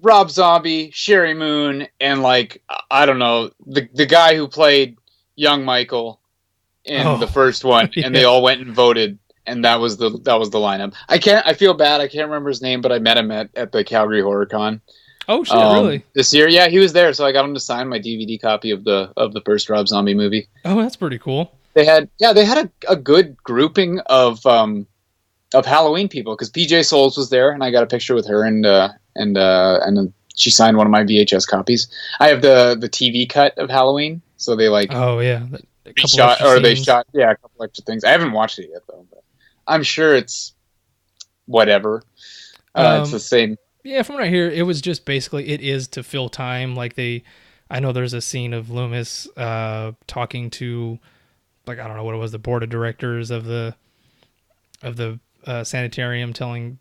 Rob Zombie, Sherry Moon, and like, I don't know, the guy who played young Michael in the first one, and they all went and voted, and that was the lineup. I feel bad, I can't remember his name, but I met him at the Calgary Horror Con. Oh shit, really? This year, yeah, he was there, so I got him to sign my DVD copy of the first Rob Zombie movie. Oh, that's pretty cool. They had a good grouping of Halloween people because PJ Souls was there, and I got a picture with her, and then she signed one of my VHS copies. I have the TV cut of Halloween, so they like a couple extra things. I haven't watched it yet though, but I'm sure it's whatever. It's the same. Yeah, from what I hear, it was just basically it is to fill time. Like I know there's a scene of Loomis talking to, like, I don't know what it was, the board of directors of the sanitarium, telling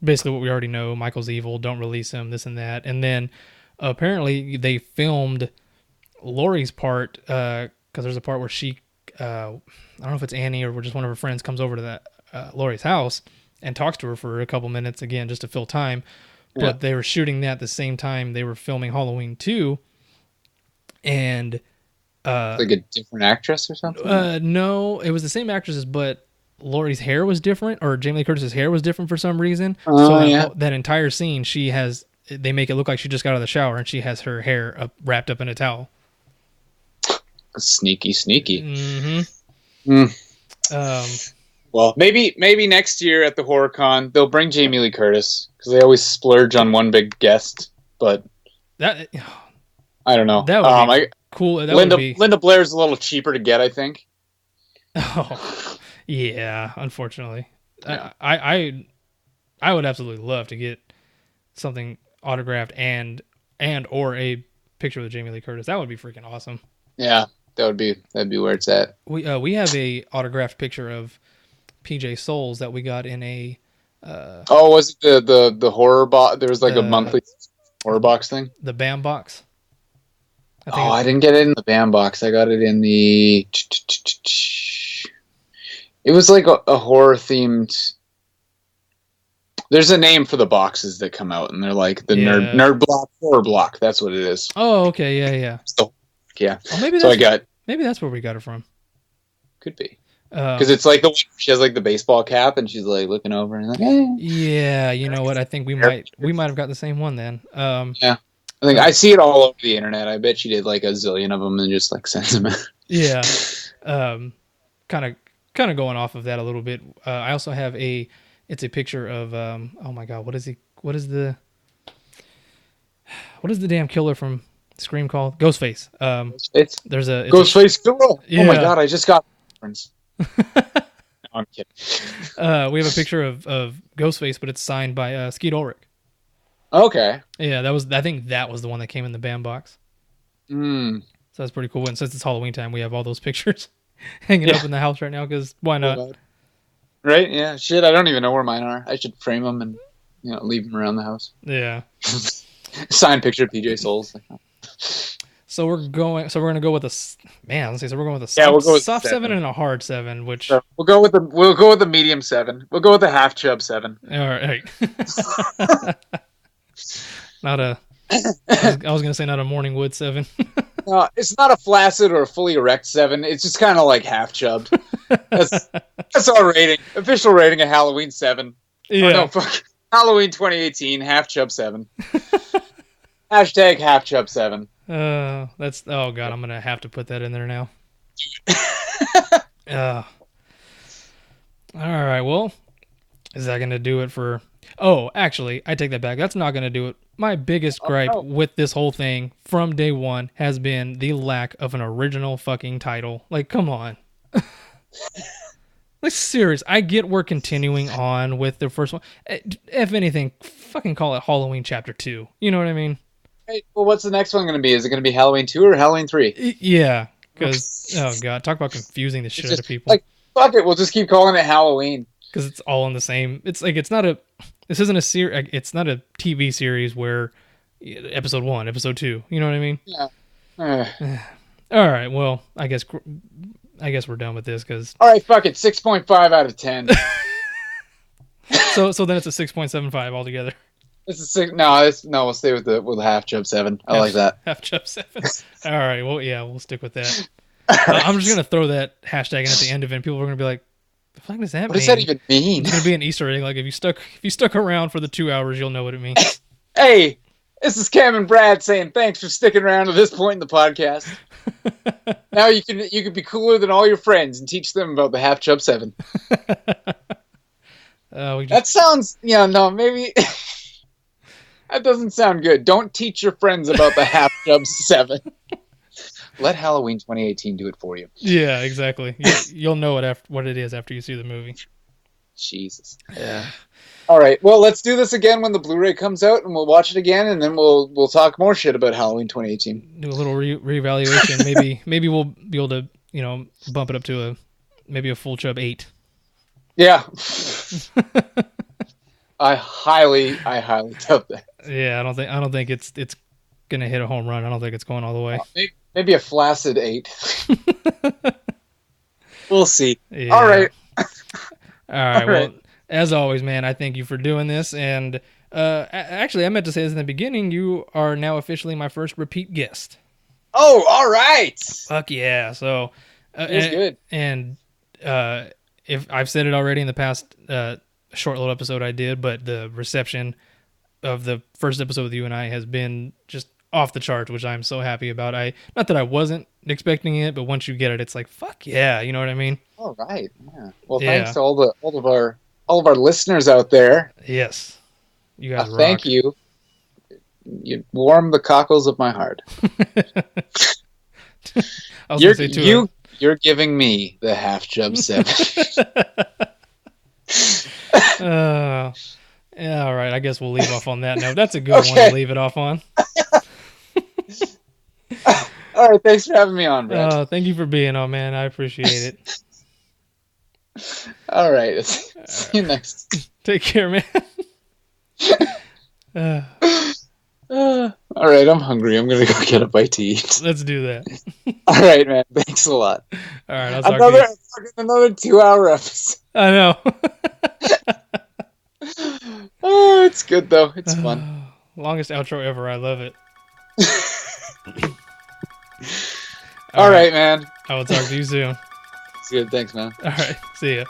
basically what we already know: Michael's evil, don't release him, this and that. And then apparently they filmed Laurie's part because there's a part where she, I don't know if it's Annie or just one of her friends, comes over to that Laurie's house and talks to her for a couple minutes again just to fill time. but they were shooting that at the same time they were filming Halloween 2, and like a different actress or something. No, it was the same actresses, but Laurie's hair was different, or Jamie Lee Curtis's hair was different for some reason. That entire scene, they make it look like she just got out of the shower and she has her hair wrapped up in a towel. Sneaky. Mm-hmm. Well, maybe next year at the HorrorCon they'll bring Jamie Lee Curtis, because they always splurge on one big guest. But that I don't know. That would be cool. Linda Blair's a little cheaper to get, I think. Oh, yeah. Unfortunately, yeah. I would absolutely love to get something autographed and or a picture with Jamie Lee Curtis. That would be freaking awesome. Yeah, that'd be where it's at. We have a autographed picture of PJ Souls that we got in a. Was it the horror box? There was like a monthly horror box thing. The BAM box. I didn't get it in the BAM box. I got it in the. It was like a horror themed. There's a name for the boxes that come out, and they're like the nerd block, horror block. That's what it is. Oh, okay, yeah. So, yeah. Oh, maybe that's where we got it from. Could be. Because it's like she has like the baseball cap, and she's like looking over and like, Yeah, you know what? I think we might have got the same one then. Yeah, I think I see it all over the internet. I bet she did like a zillion of them and just like sends them in. Yeah, kind of going off of that a little bit. I also have it's a picture of oh my god, what is the damn killer from Scream called? Ghostface. There's a Ghostface killer. Yeah. Oh my god, I just got reference. No, I'm kidding. We have a picture of Ghostface, but it's signed by Skeet Ulrich. Okay. Yeah, I think that was the one that came in the BAM box. So that's pretty cool. And since it's Halloween time, we have all those pictures hanging up in the house right now, because why not? Right? Yeah. Shit, I don't even know where mine are. I should frame them and leave them around the house. Yeah. Signed picture of PJ Souls. So we're gonna go with a soft 7 and a hard 7, which we'll go with the medium 7. We'll go with the half chub 7. All right. I was gonna say not a morning wood 7. No, it's not a flaccid or a fully erect 7. It's just kind of like half chubbed. That's our rating. Official rating of Halloween 7. Yeah. Oh, no, fuck. Halloween 2018 half chub 7. Hashtag half chub 7. Oh god, I'm gonna have to put that in there now. All right, well, is that gonna do it for? Oh, actually, I take that back. That's not gonna do it. My biggest gripe with this whole thing from day one has been the lack of an original fucking title. Like, come on. Like, serious. I get we're continuing on with the first one. If anything, fucking call it Halloween Chapter 2. You know what I mean? Hey, well, what's the next one going to be? Is it going to be Halloween 2 or Halloween 3? Yeah, because, oh god, talk about confusing the shit out of people. Like, fuck it, we'll just keep calling it Halloween. Because it's all in the same, it's like, this isn't a series, it's not a TV series where episode 1, episode 2, you know what I mean? Yeah. All right, well, I guess we're done with this, because... All right, fuck it, 6.5 out of 10. So then it's a 6.75 altogether. It's a 6. No, we'll stay with the half chub 7. I like that. Half chub 7. All right. Well, yeah, we'll stick with that. I'm just gonna throw that hashtag in at the end of it, and people are gonna be like, "The fuck does that mean? What does that even mean?" It's gonna be an Easter egg. Like, if you stuck around for the 2 hours, you'll know what it means. Hey, this is Cam and Brad saying thanks for sticking around to this point in the podcast. Now you can be cooler than all your friends and teach them about the half chub 7. That sounds maybe. That doesn't sound good. Don't teach your friends about the half chub 7. Let Halloween 2018 do it for you. Yeah, exactly. You'll know what it is after you see the movie. Jesus. Yeah. All right. Well, let's do this again when the Blu-ray comes out, and we'll watch it again, and then we'll talk more shit about Halloween 2018. Do a little reevaluation. Maybe we'll be able to bump it up to a full chub 8. Yeah. I highly doubt that. Yeah, I don't think it's gonna hit a home run. I don't think it's going all the way. Maybe a flaccid 8. We'll see. Yeah. All right. All right. Well, as always, man, I thank you for doing this, and Actually, I meant to say this in the beginning. You are now officially my first repeat guest. Oh, all right. Fuck yeah! So, Feels good. And if I've said it already in the past short little episode I did, but the reception of the first episode with you and I has been just off the charts, which I'm so happy about. Not that I wasn't expecting it, but once you get it, it's like fuck yeah, you know what I mean? All right. Yeah. Well, thanks to all of our listeners out there. Yes. You guys rock. Thank you. You warm the cockles of my heart. You're giving me the half jump 7. Yeah, all right. I guess we'll leave off on that note. That's a good one to leave it off on. All right. Thanks for having me on, Brad. Thank you for being on, man. I appreciate it. All right. See you next. Take care, man. All right, I'm hungry. I'm gonna go get a bite to eat. Let's do that. All right, man. Thanks a lot. All right, I'll talk to you. Another 2-hour episode. I know. Oh, it's good though. It's fun. Longest outro ever. I love it. All right, man. I will talk to you soon. It's good. Thanks, man. All right. See ya.